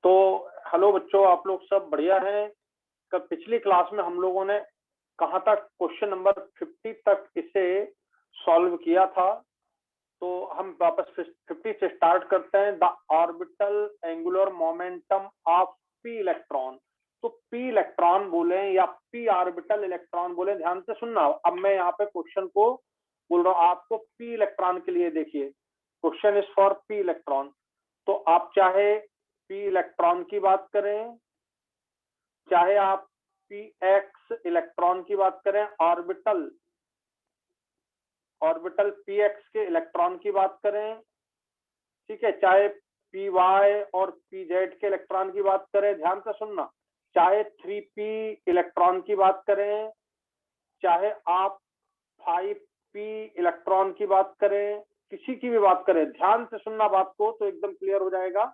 तो हेलो बच्चों, आप लोग सब बढ़िया हैं। कल पिछली क्लास में हम लोगों ने कहाँ तक क्वेश्चन नंबर 50 तक इसे सॉल्व किया था। तो हम वापस 50 से स्टार्ट करते हैं। The orbital angular momentum of P electron. तो पी इलेक्ट्रॉन बोले या पी ऑर्बिटल इलेक्ट्रॉन बोले, ध्यान से सुनना। अब मैं यहाँ पे क्वेश्चन को बोल रहा हूँ आपको पी इलेक्ट्रॉन के लिए। देखिए, question is for P electron. तो आप चाहे पी इलेक्ट्रॉन की बात करें, चाहे आप पी एक्स इलेक्ट्रॉन की बात करें, ऑर्बिटल पी एक्स के इलेक्ट्रॉन की बात करें, ठीक है, चाहे पी वाई और पी जेड के इलेक्ट्रॉन की बात करें, ध्यान से सुनना, चाहे 3p इलेक्ट्रॉन की बात करें, चाहे आप 5p इलेक्ट्रॉन की बात करें, किसी की भी बात करें, ध्यान से सुनना बात को, तो एकदम क्लियर हो जाएगा।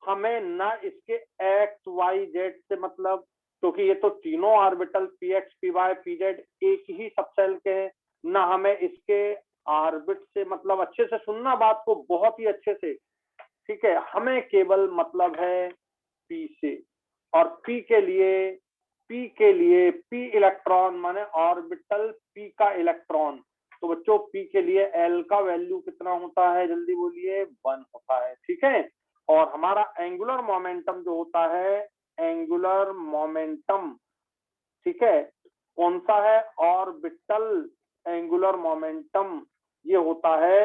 हमें ना इसके एक्स वाई जेड से मतलब, क्योंकि ये तो तीनों orbital p x p y p z एक ही सबसेल के हैं, ना हमें इसके ऑर्बिट से मतलब। अच्छे से सुनना बात को, बहुत ही अच्छे से, ठीक है। हमें केवल मतलब है पी से, और पी के लिए पी इलेक्ट्रॉन माने ऑर्बिटल पी का इलेक्ट्रॉन। तो बच्चों पी के लिए एल का वैल्यू कितना होता है, जल्दी बोलिए, 1 होता है, ठीक है। और हमारा एंगुलर मोमेंटम जो होता है, एंगुलर मोमेंटम, ठीक है, कौन सा है, ऑर्बिटल एंगुलर मोमेंटम, ये होता है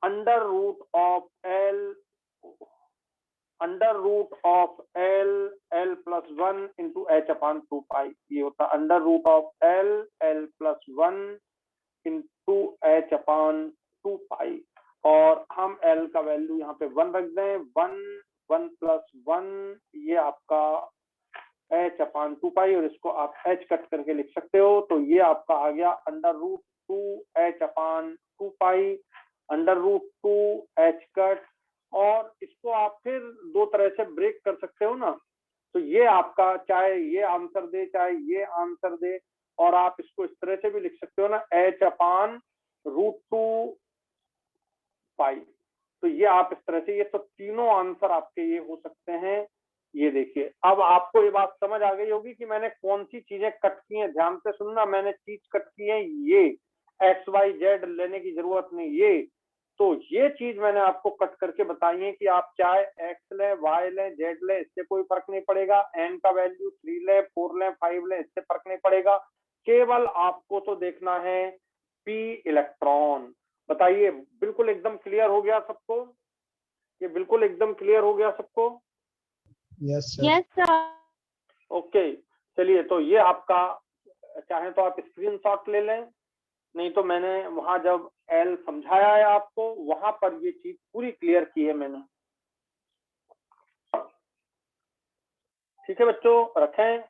under root of L plus 1 into H upon 2 pi. ये होता है under root of L plus 1 into H upon 2 pi. और हम एल का वैल्यू यहाँ पे 1 रख दें, 1 प्लस 1, ये आपका एच अपान 2 पाई, और इसको आप एच कट करके लिख सकते हो। तो ये आपका आ गया under root 2 H upon 2 pi, under root 2 H cut. और इसको आप फिर दो तरह से ब्रेक कर सकते हो ना। तो ये आपका चाहे ये आंसर दे चाहे ये आंसर दे, और आप इसको इस तरह से भी लिख सकते हो ना, एच अपान रूट 2 पाई। तो ये आप इस तरह से, ये तो तीनों आंसर आपके ये हो सकते हैं। ये देखिए, अब आपको ये बात समझ आ गई होगी कि मैंने कौन सी चीजें कट की हैं। ध्यान से सुनना, मैंने चीज कट की है ये, एक्स वाई जेड लेने की जरूरत नहीं। ये तो ये चीज मैंने आपको कट करके बताई है कि आप चाहे एक्स लें, वाई लें, जेड लें, इससे कोई फर्क नहीं पड़ेगा। एन का वैल्यू 3 लें, 4 लें, 5 लें, इससे फर्क नहीं पड़ेगा। केवल आपको तो देखना है पी इलेक्ट्रॉन। बताइए, बिल्कुल एकदम क्लियर हो गया सबको? ये बिल्कुल एकदम क्लियर हो गया सबको? Yes sir. ओके, चलिए। तो ये आपका, चाहे तो आप स्क्रीनशॉट ले लें, नहीं तो मैंने वहां जब एल समझाया है आपको, वहां पर ये चीज पूरी क्लियर की है मैंने। ठीक है बच्चों, रखें।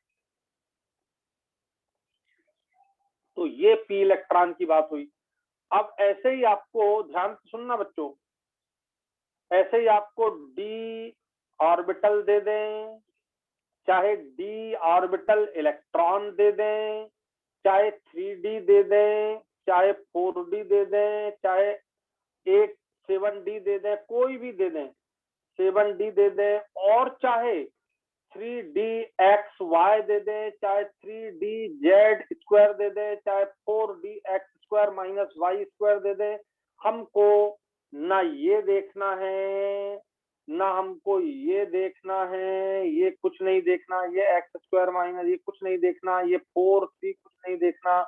तो ये पी इलेक्ट्रॉन की बात हुई। अब ऐसे ही आपको ध्यान से सुनना बच्चों, ऐसे ही आपको डी ऑर्बिटल दे दें, चाहे डी ऑर्बिटल इलेक्ट्रॉन दे दें, चाहे 3d दे दें, चाहे 4d दे दें, चाहे 7d दे दें, कोई भी दे दें, 7d दे दें, और चाहे 3d एक्स वाई दे दें, चाहे 3d जेड स्क्वायर दे दें, चाहे 4d X square minus Y square दे दें। हमको ना ये देखना है, ना हमको ये देखना है, ये कुछ नहीं देखना, ये एक्स स्क्वायर माइनस ये कुछ नहीं देखना, ये 4c कुछ नहीं देखना।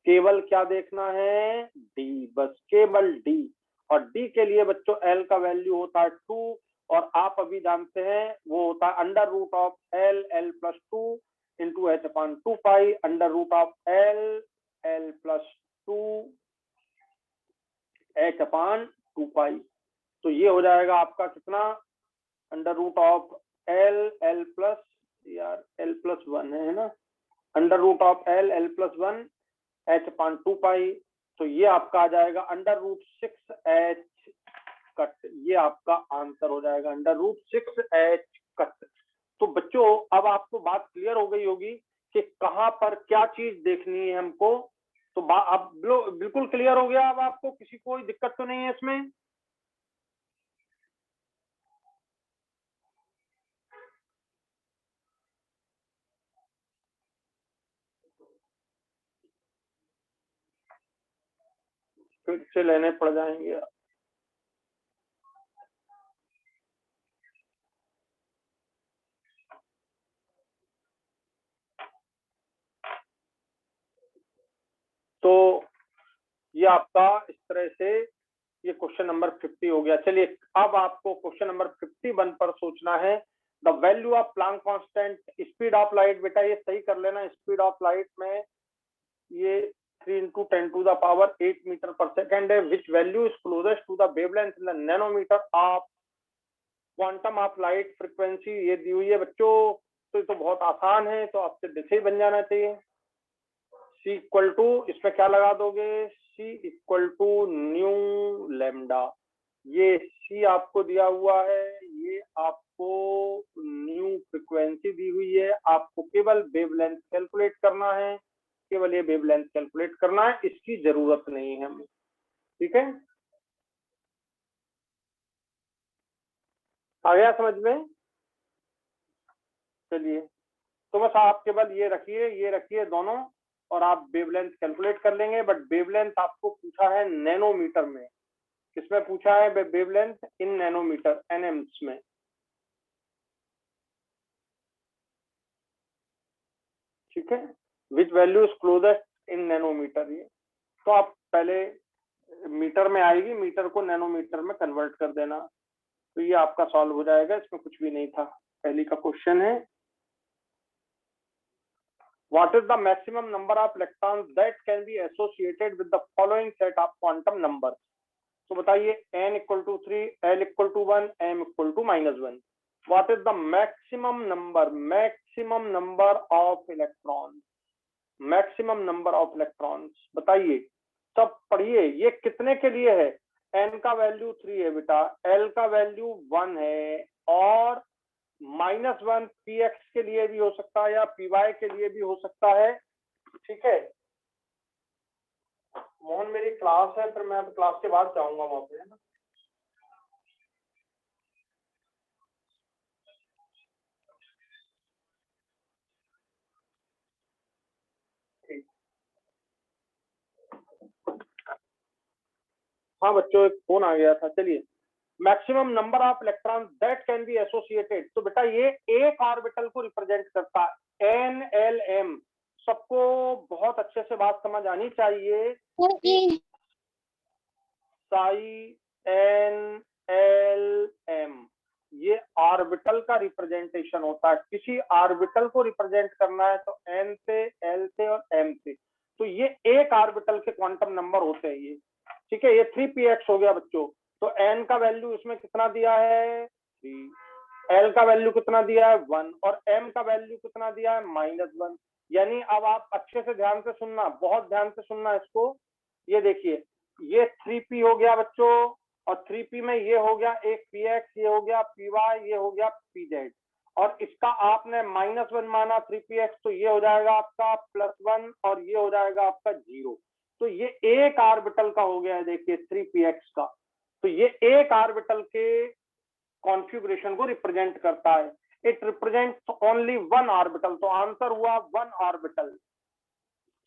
केवल क्या देखना है, डी, बस केवल डी। और डी के लिए बच्चों एल का वैल्यू होता है 2, और आप अभी जानते हैं वो होता है under root of L plus 2 into H upon 2 pi, under root of L plus 2 H upon 2 pi. तो ये हो जाएगा आपका कितना, under root of L plus, यार एल प्लस 1 है ना, under root of L plus 1 H upon 2 pi. तो ये आपका आ जाएगा अंडर रूट 6 एच कट। ये आपका आंसर हो जाएगा अंडर रूट 6 एच कट। तो बच्चों अब आपको बात क्लियर हो गई होगी कि कहां पर क्या चीज देखनी है हमको। तो अब बिल्कुल क्लियर हो गया। अब आपको किसी कोई दिक्कत तो नहीं है इसमें? फिर से लेने पड़ जाएंगे। तो ये आपका इस तरह से ये क्वेश्चन नंबर 50 हो गया। चलिए अब आपको क्वेश्चन नंबर 51 पर सोचना है। The value of Planck constant, speed of light, बेटा ये सही कर लेना, स्पीड ऑफ लाइट में ये 3 × 10⁸ मीटर पर सेकेंड है, which value is closest to the wavelength in the nanometre of quantum of light frequency, ये दी हुई है बच्चों। तो ये तो बहुत आसान है, तो आपसे दिखे ही बन जाना चाहिए। C इक्वल टू, इसमें क्या लगा दोगे, C equal to nu lambda. ये C आपको दिया हुआ है, ये आपको न्यू फ्रीक्वेंसी दी हुई है, आपको केवल वेवलेंथ कैलकुलेट करना है, केवल ये वेवलेंथ कैलकुलेट करना है, इसकी जरूरत नहीं है हमें। ठीक है, आ गया समझ में? चलिए, तो बस आप केवल ये रखिए दोनों, और आप वेवलेंथ कैलकुलेट कर लेंगे। बट वेवलेंथ आपको पूछा है नैनोमीटर में। किसमें पूछा है? वेवलेंथ इन नैनोमीटर, एनएम्स में। ठीक है, which value is closest in nanometre. ये तो आप पहले मीटर में आएगी, मीटर को नैनोमीटर में कन्वर्ट कर देना, तो ये आपका सॉल्व हो जाएगा, इसमें कुछ भी नहीं था। पहली का क्वेश्चन है, what is the maximum number of electrons that can be associated with the following set of quantum numbers? तो बताइए, n equal to 3, l equal to 1, m equal to -1। what is the maximum number of electrons? maximum number of electrons बताइए, सब पढ़िए। ये कितने के लिए है? n का वैल्यू 3 है बेटा, l का वैल्यू 1 है, और -1 px के लिए भी हो सकता है या py के लिए भी हो सकता है। ठीक है मोहन, मेरी क्लास है, फिर मैं क्लास के बाद जाऊंगा वहां पे, है ना। ठीक, हाँ बच्चों, एक फोन आ गया था। चलिए, maximum number of electron that can be associated, तो बेटा ये एक ऑर्बिटल को रिप्रेजेंट करता है, एन एल एम। सबको बहुत अच्छे से बात समझ आनी चाहिए, साई एन एल एम ये ऑर्बिटल का रिप्रेजेंटेशन होता है। किसी ऑर्बिटल को रिप्रेजेंट करना है तो एन से, एल से और एम से, तो ये एक ऑर्बिटल के क्वांटम नंबर होते हैं ये। ठीक है, ये 3px हो गया बच्चों। तो एन का वैल्यू इसमें कितना दिया है? 3, एल का वैल्यू कितना दिया है? 1, और एम का वैल्यू कितना दिया है? -1। यानी अब आप अच्छे से ध्यान से सुनना, बहुत ध्यान से सुनना इसको। ये देखिए, ये 3p हो गया बच्चों, और 3p में ये हो गया एक px, ये हो गया py, ये हो गया pz, और इसका आपने -1 माना 3px, तो ये हो जाएगा आपका +1, और ये हो जाएगा आपका 0। तो ये एक ऑर्बिटल का हो गया है, देखिए 3px का। तो ये एक ऑर्बिटल के कॉन्फ़िगरेशन को रिप्रेजेंट करता है। It represents only 1 orbital. तो आंसर हुआ 1 ऑर्बिटल,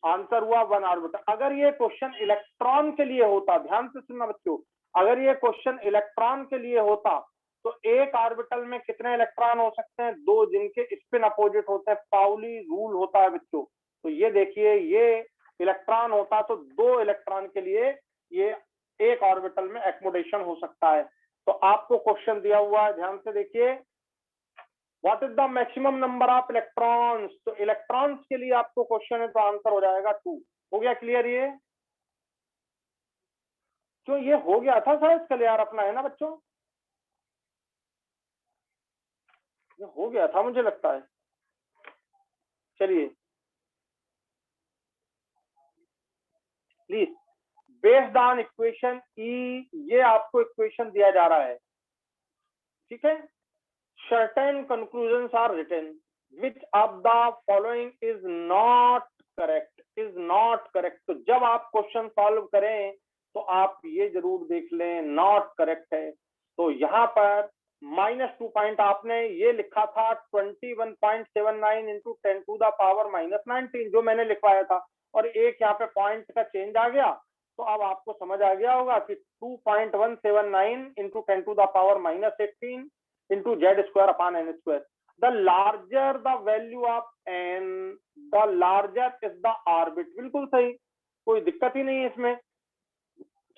आंसर हुआ 1 ऑर्बिटल। अगर ये क्वेश्चन इलेक्ट्रॉन के लिए होता, ध्यान से सुनना बच्चों, अगर ये क्वेश्चन इलेक्ट्रॉन के लिए होता तो एक ऑर्बिटल में कितने इलेक्ट्रॉन हो सकते हैं? 2, जिनके स्पिन अपोजिट होते हैं, पाउली रूल होता है बच्चों। तो ये देखिए, ये इलेक्ट्रॉन होता तो 2 इलेक्ट्रॉन के लिए ये एक ऑर्बिटल में एकोमोडेशन हो सकता है। तो आपको क्वेश्चन दिया हुआ है, ध्यान से देखिए, what is the maximum number of electrons. तो इलेक्ट्रॉन्स के लिए आपको क्वेश्चन है, तो आंसर हो जाएगा 2। हो गया क्लियर? ये क्यों, ये हो गया था शायद कल यार अपना, है ना बच्चों? ये हो गया था मुझे लगता है। चलिए please, based on equation E, ये आपको इक्वेशन दिया जा रहा है। ठीक है, certain conclusions are written, which of the following is not correct, is not correct। तो जब आप क्वेश्चन सॉल्व करें तो आप ये जरूर देख लें नॉट करेक्ट है। तो यहाँ पर -2 पॉइंट आपने ये लिखा था 21.79 इंटू 10⁻⁻19 जो मैंने लिखवाया था, और एक यहाँ पे पॉइंट का चेंज आ गया। तो अब आपको समझ आ गया होगा कि 2.179 into 10⁻⁻18 into z² / n²। The larger the value of n the larger is the orbit. बिल्कुल सही, कोई दिक्कत ही नहीं है इसमें।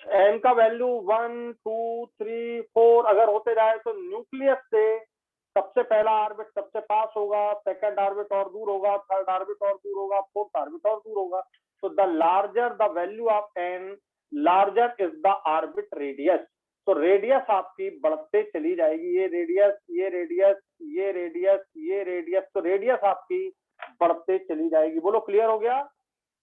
n का वैल्यू 1 2 3 4 अगर होते जाए तो न्यूक्लियस से सबसे पहला ऑर्बिट सबसे पास होगा, सेकंड ऑर्बिट और दूर होगा, थर्ड ऑर्बिट और दूर होगा, फोर्थ ऑर्बिट और दूर होगा। तो the larger the value of n larger is the orbit radius. तो रेडियस आपकी बढ़ते चली जाएगी, ये रेडियस, ये रेडियस, ये रेडियस, ये रेडियस, तो रेडियस आपकी बढ़ते चली जाएगी। बोलो क्लियर हो गया?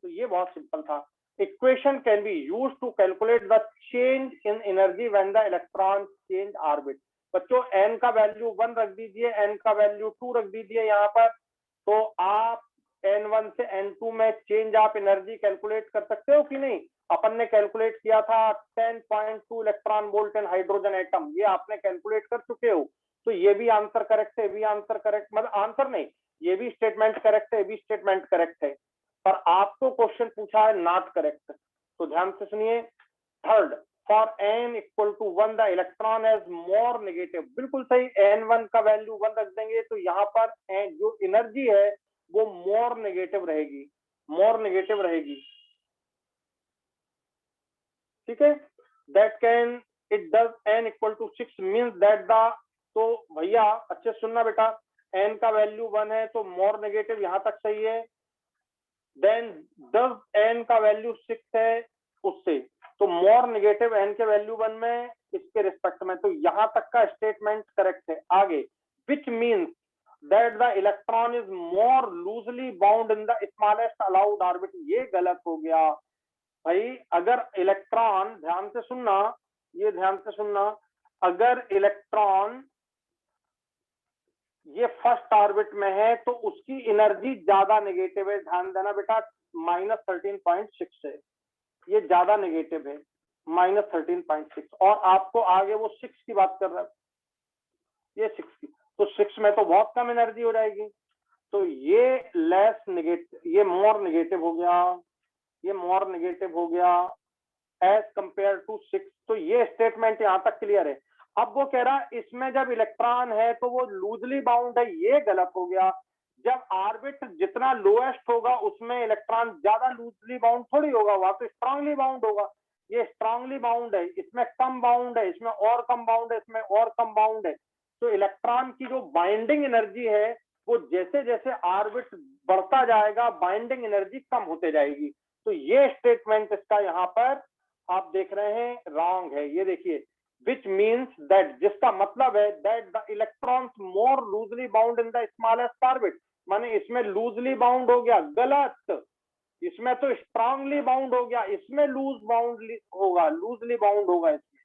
तो ये बहुत सिंपल था। Equation can be used to calculate the change in energy when the electrons change orbit। बच्चों n का वैल्यू 1 रख दीजिए, n का वैल्यू 2 रख दीजिए यहाँ पर, तो आप n1 से n2 में चेंज आप एनर्जी कैलकुलेट कर सकते हो कि नहीं? अपन ने कैलकुलेट किया था 10.2 इलेक्ट्रॉन वोल्ट इन हाइड्रोजन एटम, ये आपने कैलकुलेट कर चुके हो। तो ये भी आंसर करेक्ट है, ये भी आंसर करेक्ट, मतलब आंसर नहीं, ये भी स्टेटमेंट करेक्ट है, ये भी स्टेटमेंट करेक्ट है, पर आपको क्वेश्चन पूछा है नॉट करेक्ट। तो ध्यान से सुनिए। Third, for n = 1 the electron as more negative. बिल्कुल सही, n1 का वैल्यू 1 रख देंगे तो यहाँ पर जो एनर्जी है वो मोर नेगेटिव रहेगी, मोर नेगेटिव रहेगी। ठीक है, that can it does n = 6 means that the, तो भैया अच्छे सुनना बेटा, n का वैल्यू 1 है तो मोर नेगेटिव यहाँ तक सही है। देन डज n का वैल्यू 6 है उससे, तो मोर नेगेटिव n के वैल्यू 1 में इसके रिस्पेक्ट में, तो यहां तक का स्टेटमेंट करेक्ट है। आगे, which means that the electron is more loosely bound in the smallest allowed orbit. ये गलत हो गया भाई। अगर इलेक्ट्रॉन, ध्यान से सुनना, ये ध्यान से सुनना, अगर इलेक्ट्रॉन ये फर्स्ट ऑर्बिट में है तो उसकी एनर्जी ज्यादा नेगेटिव है। ध्यान देना बेटा, -13.6 है, ये ज्यादा नेगेटिव है, -13.6, और आपको आगे वो 6 की बात कर रहा है, ये 6 की, तो 6 में तो बहुत कम एनर्जी हो जाएगी। तो ये लेस नेगेटिव, ये मोर नेगेटिव हो गया, ये मोर नेगेटिव हो गया एज कंपेयर टू 6। तो ये स्टेटमेंट यहां तक क्लियर है। अब वो कह रहा इसमें जब इलेक्ट्रॉन है तो वो लूजली बाउंड है, ये गलत हो गया। जब ऑर्बिट जितना लोएस्ट होगा उसमें इलेक्ट्रॉन ज्यादा लूजली बाउंड थोड़ी होगा, वहां तो स्ट्रांगली बाउंड होगा। ये स्ट्रांगली बाउंड है, इसमें कम बाउंड है, इसमें और कम बाउंड है, इसमें और कम बाउंड है। तो इलेक्ट्रॉन की जो बाइंडिंग एनर्जी है वो जैसे जैसे ऑर्बिट बढ़ता जाएगा बाइंडिंग एनर्जी कम होते जाएगी। तो ये स्टेटमेंट इसका यहाँ पर आप देख रहे हैं रॉन्ग है। ये देखिए, which means that, जिसका मतलब है that the electrons more loosely bound in the smallest orbit, माने इसमें लूजली बाउंड हो गया, गलत, इसमें तो स्ट्रांगली बाउंड हो गया, इसमें लूज बाउंड होगा, लूजली बाउंड होगा इसमें।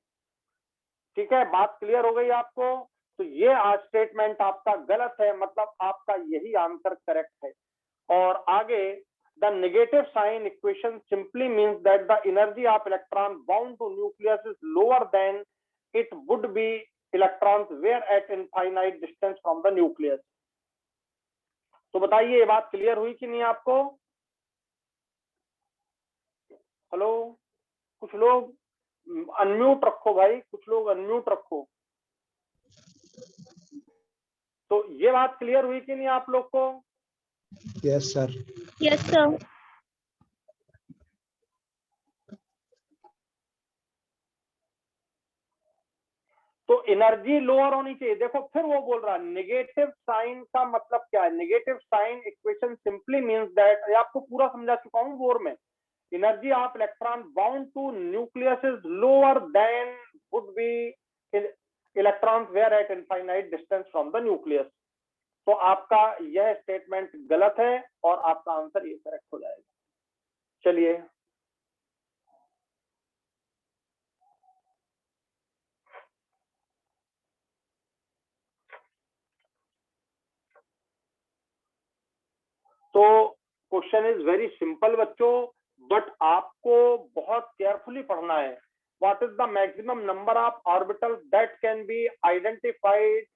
ठीक है, बात क्लियर हो गई आपको? तो ये स्टेटमेंट आपका गलत है, मतलब आपका यही आंसर करेक्ट है। और आगे, the negative sign equation simply means that the energy of electron bound to nucleus is lower than it would be electrons were at infinite distance from the nucleus। तो बताइए ये बात क्लियर हुई कि नहीं आपको? हेलो, कुछ लोग अनम्यूट रखो भाई, कुछ लोग अनम्यूट रखो। तो ये बात क्लियर हुई कि नहीं आप लोग को? Yes sir. Yes sir. तो एनर्जी लोअर होनी चाहिए। देखो फिर वो बोल रहा है नेगेटिव साइन का मतलब क्या है। Negative sign equation simply means that, आपको पूरा समझा चुका हूं बोर में, energy of electron bound to nucleus is lower than would be electrons were at infinite distance from the nucleus. तो आपका यह स्टेटमेंट गलत है और आपका आंसर ये करेक्ट हो जाएगा। चलिए, तो क्वेश्चन इज वेरी सिंपल बच्चों, बट आपको बहुत केयरफुली पढ़ना है। what is the maximum number of orbitals that can be identified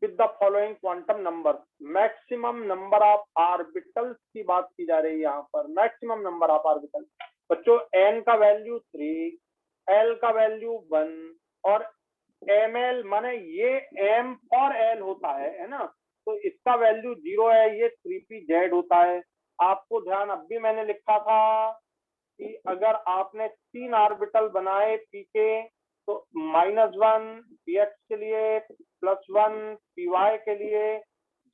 with the following quantum number? Maximum number of orbitals की बात की जा रही है यहाँ पर, मैक्सिमम नंबर ऑफ ऑर्बिटल। बच्चों n का वैल्यू 3, l का वैल्यू 1 और ml माने ये m और l होता है ना, तो इसका वैल्यू 0 है, ये 3pz होता है। आपको ध्यान अब भी मैंने लिखा था कि अगर आपने 3 ऑर्बिटल बनाए p के तो -1 px के लिए, +1 py के लिए,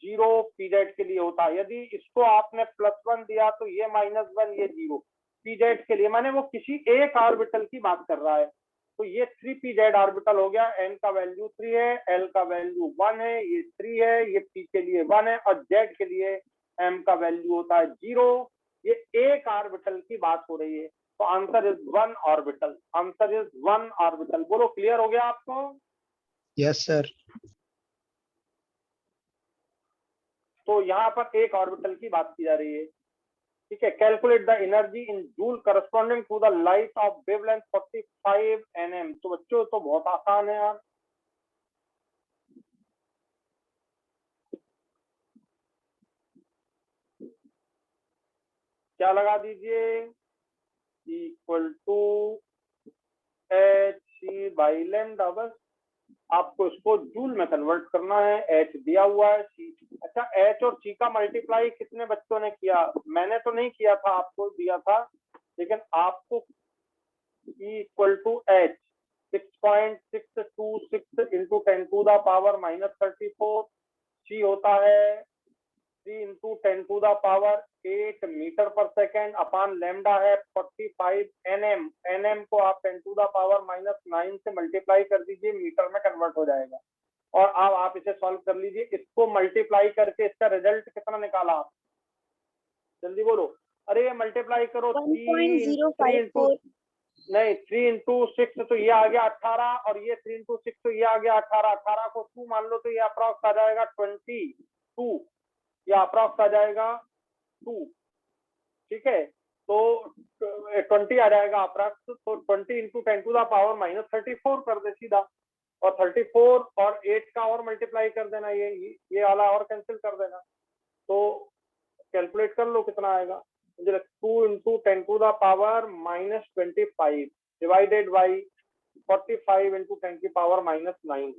0 pz के लिए होता है। यदि इसको आपने +1 दिया तो ये -1, ये 0 pz के लिए, माने वो किसी एक ऑर्बिटल की बात कर रहा है। तो ये 3pz ऑर्बिटल हो गया, n का वैल्यू 3 है, l का वैल्यू 1 है, ये 3 है, ये p के लिए 1 है और z के लिए m का वैल्यू होता है 0। ये एक ऑर्बिटल की बात हो रही है, तो answer is 1 orbital, answer is 1 orbital. बोलो क्लियर हो गया आपको? Yes sir. तो यहाँ पर एक ऑर्बिटल की बात की जा रही है, ठीक है। Calculate the energy in joule corresponding to the light of wavelength 45 nm। तो बच्चों तो बहुत आसान है यार, क्या लगा दीजिए, इक्वल टू h/λ। बस आपको इसको जूल में कन्वर्ट करना है, h दिया हुआ है, c। अच्छा, h और c का मल्टीप्लाई कितने बच्चों ने किया? मैंने तो नहीं किया था, आपको दिया था, लेकिन आपको equal to h 6.626 into 10⁻⁻34, c होता है 3 into 10⁸ metre per second upon lambda है 45 nm। nm को आप 10⁻⁻9 से मल्टीप्लाई कर दीजिए, मीटर में कन्वर्ट हो जाएगा। और अब आप इसे सॉल्व कर लीजिए, इसको मल्टीप्लाई करके इसका रिजल्ट कितना निकाला आप? जल्दी बोलो। अरे मल्टीप्लाई करो, 1.054 नहीं 3 इंटू 6 तो ये आ गया 18 और ये 3 इंटू 6 तो ये आ गया 18। 18 को 2 मान लो तो ये अप्रॉक्स आ जाएगा 22, या अप्रॉक्स आ जाएगा 2, ठीक है। तो 20 आ जाएगा अप्रॉक्स, तो 20 इंटू 10⁻⁻34 कर दे सीधा, और 34 और 8 का और मल्टीप्लाई कर देना, ये वाला और कैंसिल कर देना। तो कैलकुलेट कर लो कितना आएगा। 2 इंटू 10⁻⁻25 डिवाइडेड बाई 45 इंटू 10⁻⁻9।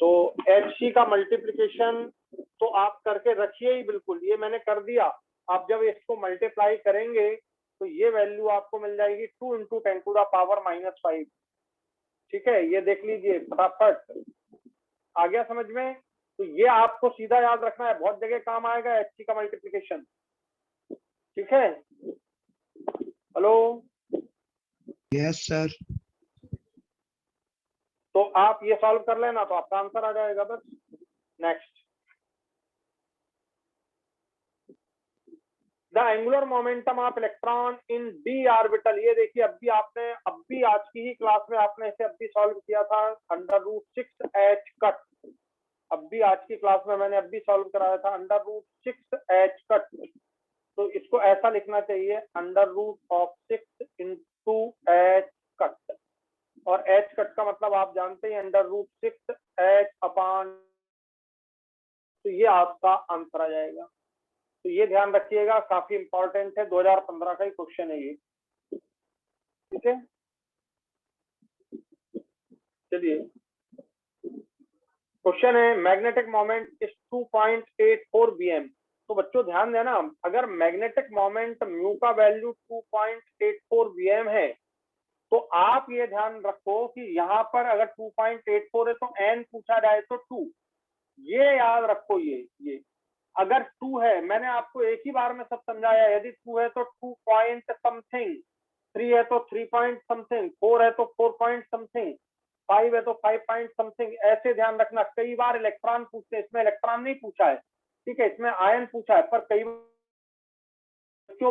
तो HC का मल्टीप्लीकेशन तो आप करके रखिए ही बिल्कुल, ये मैंने कर दिया। आप जब इसको मल्टीप्लाई करेंगे तो ये वैल्यू आपको मिल जाएगी 2 इंटू 10⁻⁻5, ठीक है। ये देख लीजिए फटाफट, आ गया समझ में? तो ये आपको सीधा याद रखना है, बहुत जगह काम आएगा HC का मल्टीप्लीकेशन, ठीक है। Hello, yes sir. तो आप ये सॉल्व कर लेना तो आपका आंसर आ जाएगा बस। Next, the angular momentum of electron in d orbital. ये देखिए अब भी आज की ही क्लास में आपने इसे अभी सॉल्व किया था, √6h कट। अब भी आज की क्लास में मैंने अभी सॉल्व कराया था, √6h कट। तो इसको ऐसा लिखना चाहिए, √6 इंटू h कट। और h कट का मतलब आप जानते हैं, √6h अपान, तो ये आपका आंसर आ जाएगा। तो ये ध्यान रखिएगा, काफी इंपॉर्टेंट है, 2015 का ही क्वेश्चन है ये, ठीक है। चलिए क्वेश्चन है, मैग्नेटिक मोमेंट इज 2.84 bm। तो बच्चों ध्यान देना, अगर मैग्नेटिक मोमेंट म्यू का वैल्यू 2.84 bm है, तो आप ये ध्यान रखो कि यहाँ पर अगर 2.84 है तो n पूछा जाए तो 2, ये याद रखो। ये अगर 2 है, मैंने आपको एक ही बार में सब समझाया, यदि 2 है तो 2 पॉइंट समथिंग, 3 है तो 3 पॉइंट समथिंग, 4 है तो 4 पॉइंट समथिंग, 5 है तो 5 पॉइंट समथिंग, ऐसे ध्यान रखना। कई बार इलेक्ट्रॉन पूछते हैं, इसमें इलेक्ट्रॉन नहीं पूछा है, ठीक है, इसमें आयन पूछा है, पर कई बार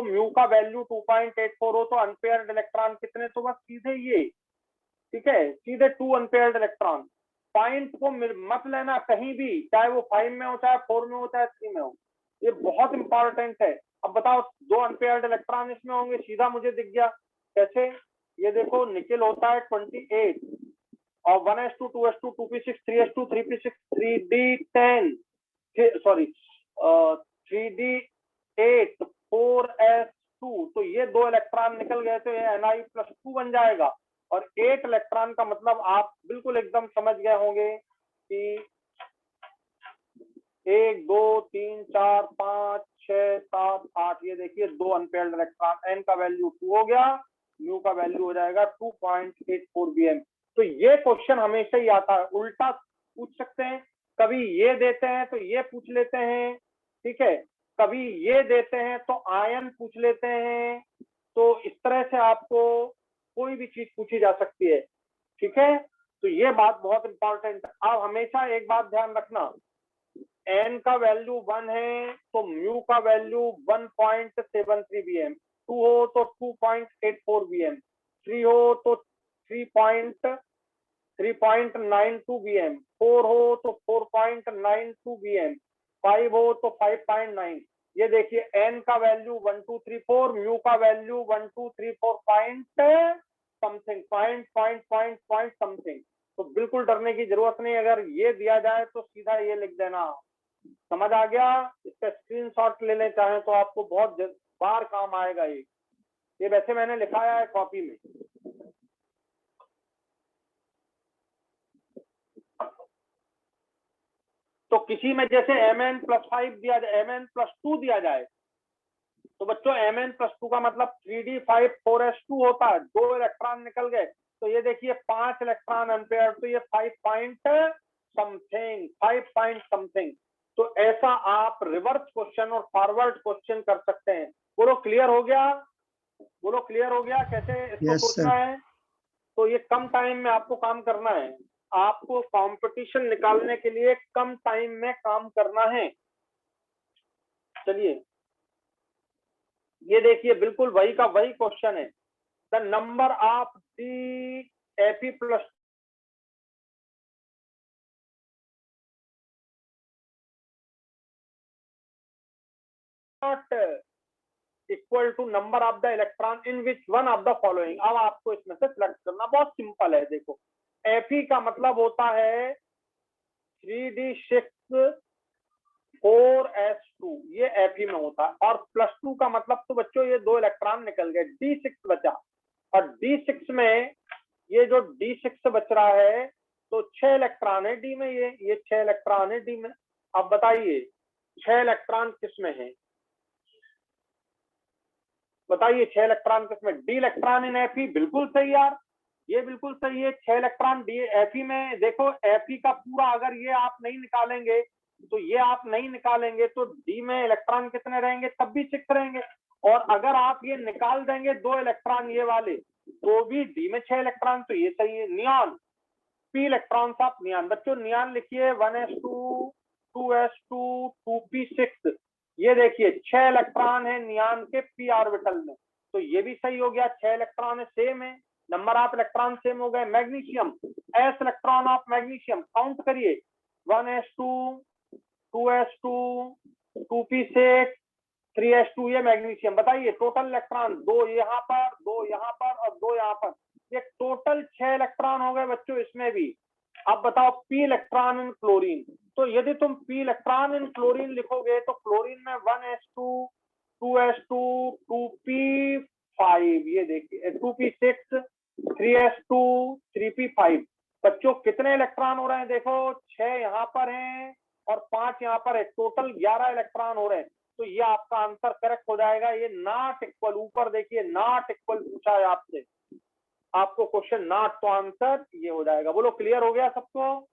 म्यू का वैल्यू 2.84 हो तो अनपेयर्ड इलेक्ट्रॉन कितने, तो बस सीधे ये, ठीक है, सीधे 2 अनपेयर्ड इलेक्ट्रॉन। पॉइंट को मत लेना कहीं भी, चाहे वो 5 में हो, चाहे 4 में हो, चाहे 3 में हो, ये बहुत इंपॉर्टेंट है। अब बताओ 2 अनपेयर्ड इलेक्ट्रॉन इसमें होंगे, सीधा मुझे दिख गया कैसे, ये देखो निकेल होता है 28 और 1s2 2s2 2p6 3s2 3p6 3d10 sorry 3d8 4s2, तो ये 2 इलेक्ट्रॉन निकल गए तो ये Ni+2 बन जाएगा। और 8 इलेक्ट्रॉन का मतलब आप बिल्कुल एकदम समझ गए होंगे कि 1 2 3 4 5 6 7 8, ये देखिए 2 अनपेयर्ड इलेक्ट्रॉन, n का वैल्यू 2 हो गया, म्यू का वैल्यू हो जाएगा 2.84 bm। तो ये क्वेश्चन हमेशा ही आता है, उल्टा पूछ सकते हैं, कभी ये देते हैं तो ये पूछ लेते हैं, ठीक है, कभी ये देते हैं तो आयन पूछ लेते हैं। तो इस तरह से आपको कोई भी चीज पूछी जा सकती है, ठीक है। तो ये बात बहुत इंपॉर्टेंट है। आप हमेशा एक बात ध्यान रखना, n का वैल्यू 1 है तो म्यू का वैल्यू 1.73 bm, 2 हो तो 2.84 bm, 3 हो तो 3.92 bm, 4 हो तो 4.92 bm, 5 हो तो 5.9। ये देखिए n का वैल्यू 1 2 3 4, म्यू का value 1 2 3 4 point something, point something. तो बिल्कुल डरने की जरूरत नहीं, अगर ये दिया जाए तो सीधा ये लिख देना। समझ आ गया? इसका स्क्रीनशॉट ले लें चाहें तो, आपको बहुत बार काम आएगा ये वैसे मैंने लिखाया है कॉपी में। तो किसी में जैसे Mn+5 दिया जाए, Mn+2 दिया जाए, तो बच्चों Mn+2 का मतलब 3d5 4s2 होता है, 2 इलेक्ट्रॉन निकल गए, तो ये देखिए 5 इलेक्ट्रॉन अनपेयर, तो ये 5 पॉइंट समथिंग। तो ऐसा आप रिवर्स क्वेश्चन और फॉरवर्ड क्वेश्चन कर सकते हैं। बोलो क्लियर हो गया? बोलो क्लियर हो गया कैसे इसको Yes, सोचना sir. है? तो ये कम टाइम में आपको काम करना है, आपको कंपटीशन निकालने के लिए कम टाइम में काम करना है। चलिए ये देखिए बिल्कुल वही का वही क्वेश्चन है। The number of the Fe plus not equal to number of the electron in which one of the following. अब आपको इसमें से सिलेक्ट करना बहुत सिंपल है। देखो Fe का मतलब होता है 3d6 4s2, ये Fe में होता है, और +2 का मतलब तो बच्चों ये 2 इलेक्ट्रॉन निकल गए, d6 बचा, और d6 में ये जो d6 बच रहा है तो 6 इलेक्ट्रॉन है डी में, ये 6 इलेक्ट्रॉन है डी में। अब बताइए 6 इलेक्ट्रॉन किस में है? बताइए 6 इलेक्ट्रॉन किस में? डी इलेक्ट्रॉन इन Fe, बिल्कुल सही यार, ये बिल्कुल सही है, 6 इलेक्ट्रॉन डी Fe में। देखो Fe का पूरा अगर ये आप नहीं निकालेंगे तो ये आप नहीं निकालेंगे तो डी में इलेक्ट्रॉन कितने रहेंगे? तब भी 6 रहेंगे। और अगर आप ये निकाल देंगे 2 इलेक्ट्रॉन ये वाले, तो भी डी में 6 इलेक्ट्रॉन, तो ये सही है। Neon, P electrons of neon. बच्चों नियॉन लिखिए 1s2 2s2 2p6, ये देखिए 6 इलेक्ट्रॉन है नियॉन के पी ऑर्बिटल में, तो ये भी सही हो गया, 6 इलेक्ट्रॉन है, सेम है, नंबर ऑफ इलेक्ट्रॉन सेम हो गए। Magnesium, s electron of magnesium, count करिए 1s2 2s2 2p6 3s2, ये मैग्नीशियम। बताइए टोटल इलेक्ट्रॉन 2 यहाँ पर, 2 यहाँ पर और 2 यहाँ पर, ये टोटल 6 इलेक्ट्रॉन हो गए बच्चों इसमें भी। अब बताओ पी इलेक्ट्रॉन इन क्लोरीन, तो यदि तुम पी इलेक्ट्रॉन इन क्लोरीन लिखोगे तो क्लोरीन में 1s2 2s2 2p5, ये देखिए 2p6 3s2 3p5। बच्चों कितने इलेक्ट्रॉन हो रहे हैं? देखो 6 यहाँ पर हैं और 5 यहाँ पर है, टोटल 11 इलेक्ट्रॉन हो रहे हैं। तो ये आपका आंसर करेक्ट हो जाएगा। ये नॉट इक्वल, ऊपर देखिए नॉट इक्वल पूछा है आपसे, आपको क्वेश्चन नॉट, तो आंसर ये हो जाएगा। बोलो क्लियर हो गया सबको?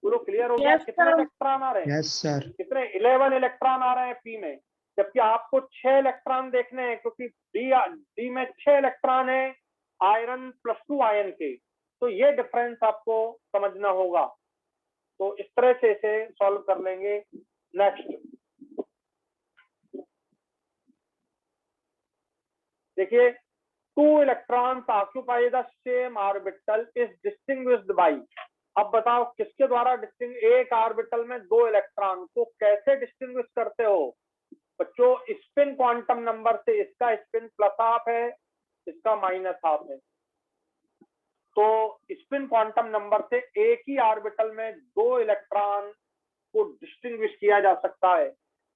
बोलो क्लियर हो गया? Yes, कितने sir. इलेक्ट्रॉन आ रहे हैं? Yes, sir. कितने? 11 इलेक्ट्रॉन आ रहे हैं पी में, जबकि आपको 6 इलेक्ट्रॉन देखने हैं, क्योंकि डी में 6 इलेक्ट्रॉन है आयरन +2 आयन के, तो ये डिफरेंस आपको समझना होगा। तो इस तरह से इसे सॉल्व कर लेंगे। नेक्स्ट देखिए, 2 electrons occupy the same orbital is distinguished by। अब बताओ किसके द्वारा एक ऑर्बिटल में 2 इलेक्ट्रॉन को कैसे डिस्टिंग्विश करते हो? बच्चों स्पिन क्वांटम नंबर से, इसका स्पिन +½ है, इसका -12 है। तो स्पिन क्वांटम नंबर से एक ही ऑर्बिटल में 2 इलेक्ट्रॉन को डिस्टिंग्विश किया जा सकता है।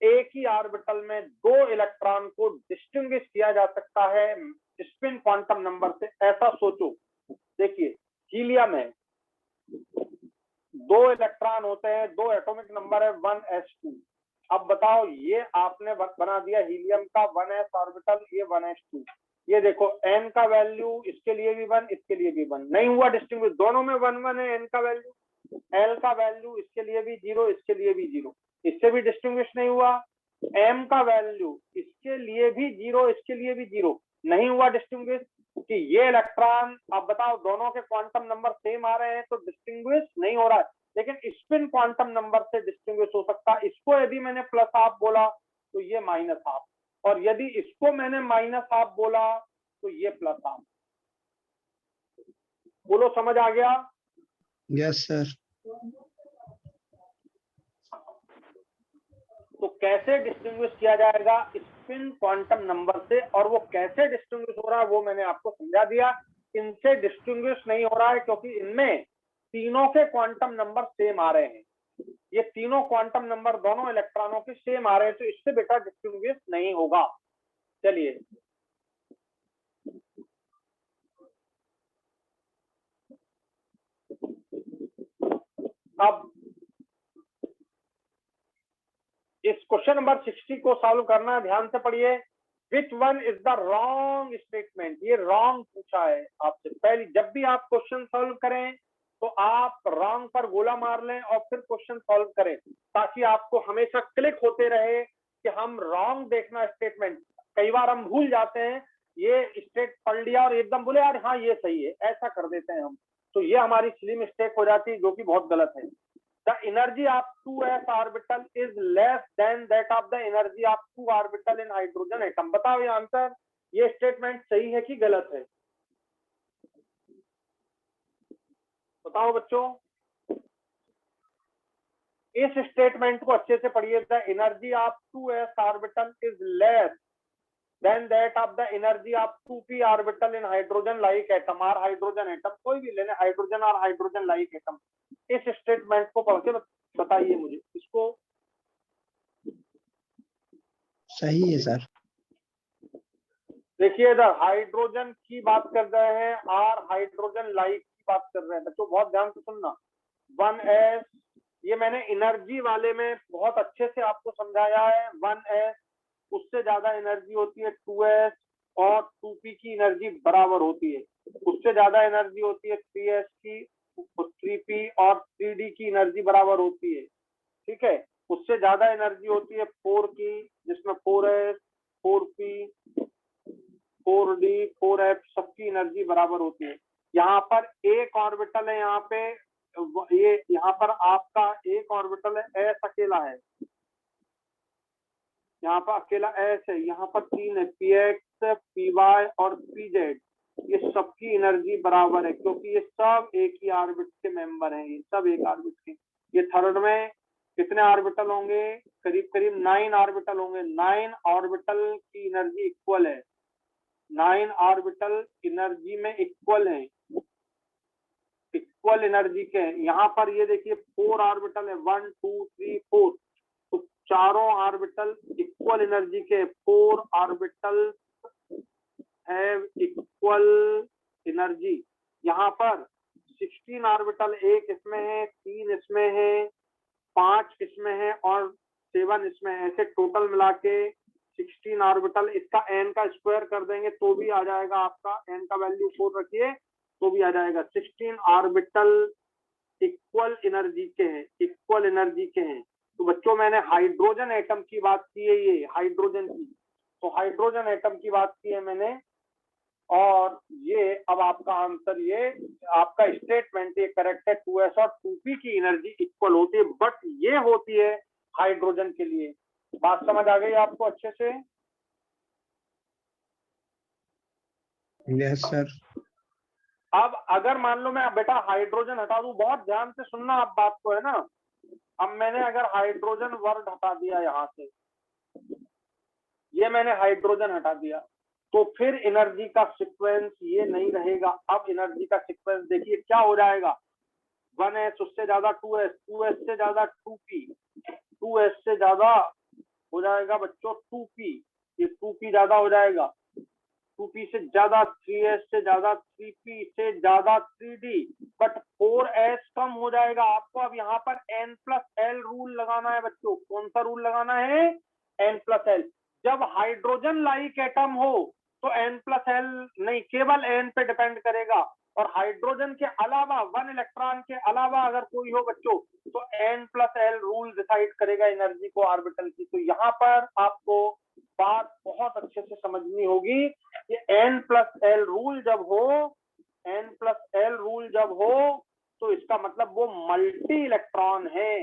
एक ही ऑर्बिटल में 2 इलेक्ट्रॉन को डिस्टिंग्विश किया जा सकता है स्पिन क्वांटम नंबर से। ऐसा सोचो, देखिए हीलियम है, 2 इलेक्ट्रॉन होते हैं, 2 एटॉमिक नंबर है 1s2। अब बताओ, ये आपने बना दिया हीलियम का 1s ऑर्बिटल, ये 1s2। ये देखो n का वैल्यू इसके लिए भी 1, इसके लिए भी 1, नहीं हुआ डिस्टिंग्विश, दोनों में 1 1 है n का वैल्यू। l का वैल्यू इसके लिए भी 0, इसके लिए भी 0, इससे भी डिस्टिंग्विश नहीं हुआ। m का वैल्यू इसके लिए भी 0, इसके लिए भी 0, नहीं हुआ डिस्टिंग्विश। कि ये इलेक्ट्रॉन, अब बताओ दोनों के क्वांटम नंबर सेम आ रहे हैं तो डिस्टिंग्विश नहीं हो रहा है, लेकिन स्पिन क्वांटम नंबर से डिस्टिंग्विश हो सकता है। इसको यदि मैंने +12 बोला तो ये -12, और यदि इसको मैंने -12 बोला तो ये +12। बोलो समझ आ गया? Yes sir. तो कैसे डिस्टिंग्विश किया जाएगा स्पिन क्वांटम नंबर से, और वो कैसे डिस्टिंग्विश हो रहा है वो मैंने आपको समझा दिया। इनसे डिस्टिंग्विश नहीं हो रहा है क्योंकि इनमें तीनों के क्वांटम नंबर सेम आ रहे हैं। ये तीनों क्वांटम नंबर दोनों इलेक्ट्रॉनों के सेम आ रहे हैं, तो इससे बेटा डिस्टिंग्विश नहीं होगा। चलिए अब इस क्वेश्चन नंबर 60 को सॉल्व करना है, ध्यान से पढ़िए। Which one is the wrong statement? ये रॉन्ग पूछा है आपसे। पहले जब भी आप क्वेश्चन सॉल्व करें तो आप रॉन्ग पर गोला मार लें और फिर क्वेश्चन सॉल्व करें, ताकि आपको हमेशा क्लिक होते रहे कि हम रॉन्ग देखना स्टेटमेंट। कई बार हम भूल जाते हैं, ये स्टेट पढ़ लिया और एकदम बोले यार हाँ ये सही है, ऐसा कर देते हैं हम, तो ये हमारी सिली मिस्टेक हो जाती है, जो कि बहुत गलत है। The energy of 2s orbital is less than that of the energy of 2 orbital in hydrogen atom। बताओ ये आंसर, ये स्टेटमेंट सही है कि गलत है? बताओ बच्चों, इस स्टेटमेंट को अच्छे से पढ़िए। The energy of 2s orbital is less than that of the energy of 2p orbital in hydrogen like atom और हाइड्रोजन एटम। कोई भी लेने, हाइड्रोजन और हाइड्रोजन लाइक एटम। इस स्टेटमेंट को पढ़ के बताइए मुझे इसको। सही है सर। देखिए इधर हाइड्रोजन की बात कर रहे हैं और हाइड्रोजन लाइक की बात कर रहे हैं। बच्चों बहुत ध्यान से सुनना। 1s, ये मैंने एनर्जी वाले में बहुत अच्छे से आपको समझाया है। 1s उससे ज्यादा एनर्जी होती है 2s, और 2p की एनर्जी बराबर होती है। उससे ज्यादा एनर्जी होती है 3s की, 3p और 3d की एनर्जी बराबर होती है। ठीक है, उससे ज्यादा एनर्जी होती है 4 की, जिसमें 4s, 4p, 4d, 4f सबकी एनर्जी बराबर होती है। यहाँ पर एक ऑर्बिटल है, यहाँ पे ये यहाँ पर आपका एक ऑर्बिटल है s अकेला है, यहाँ पर अकेला s है। यहाँ पर 3 है, px, py और pz। ये सबकी एनर्जी बराबर है क्योंकि ये सब एक ही ऑर्बिट के मेंबर हैं, ये सब एक ऑर्बिट के। ये थर्ड में कितने ऑर्बिटल होंगे? करीब करीब 9 ऑर्बिटल होंगे। 9 ऑर्बिटल की एनर्जी इक्वल है, 9 ऑर्बिटल एनर्जी में इक्वल है, इक्वल एनर्जी के हैं। यहाँ पर ये देखिए 4 ऑर्बिटल है, 1 2 3 4, तो चारों ऑर्बिटल इक्वल एनर्जी के। 4 ऑर्बिटल हैव इक्वल एनर्जी। यहाँ पर 16 ऑर्बिटल, एक इसमें है, 3 इसमें है, 5 इसमें है और 7 इसमें है। ऐसे टोटल मिला के 16 ऑर्बिटल। इसका n का स्क्वायर कर देंगे तो भी आ जाएगा आपका, n का वैल्यू 4 रखिए तो भी आ जाएगा। 16 ऑर्बिटल इक्वल एनर्जी के हैं, इक्वल एनर्जी के हैं। तो बच्चों मैंने हाइड्रोजन एटम की बात की है, ये हाइड्रोजन की, तो हाइड्रोजन एटम की बात की है मैंने। और ये अब आपका आंसर, ये आपका स्टेटमेंट ये करेक्ट है। 2s और 2p की एनर्जी इक्वल होती है, बट ये होती है हाइड्रोजन के लिए। बात समझ आ गई आपको अच्छे से? Yes sir. अब अगर मान लो मैं बेटा हाइड्रोजन हटा दूं, बहुत ध्यान से सुनना आप बात को, है ना। अब मैंने अगर हाइड्रोजन वर्ड हटा दिया यहाँ से, ये मैंने हाइड्रोजन हटा दिया, तो फिर एनर्जी का सीक्वेंस ये नहीं रहेगा। अब एनर्जी का सीक्वेंस देखिए क्या हो जाएगा, 1s उससे ज्यादा 2s, 2s से ज्यादा 2p, 2s से ज्यादा हो जाएगा बच्चों 2p, ये 2p ज्यादा हो जाएगा, 2p से ज्यादा 3s से ज्यादा 3p से ज्यादा 3d, बट 4s कम हो जाएगा। आपको अब यहाँ पर n+l रूल लगाना है बच्चों। कौन सा रूल लगाना है? n+l। जब हाइड्रोजन लाइक एटम हो तो n+l नहीं, केवल n पे डिपेंड करेगा, और हाइड्रोजन के अलावा 1 इलेक्ट्रॉन के अलावा अगर कोई हो बच्चों तो n+l रूल डिसाइड करेगा एनर्जी को ऑर्बिटल की। तो यहाँ पर आपको बात बहुत अच्छे से समझनी होगी कि n+l रूल जब हो, n+l रूल जब हो तो इसका मतलब वो मल्टी इलेक्ट्रॉन है।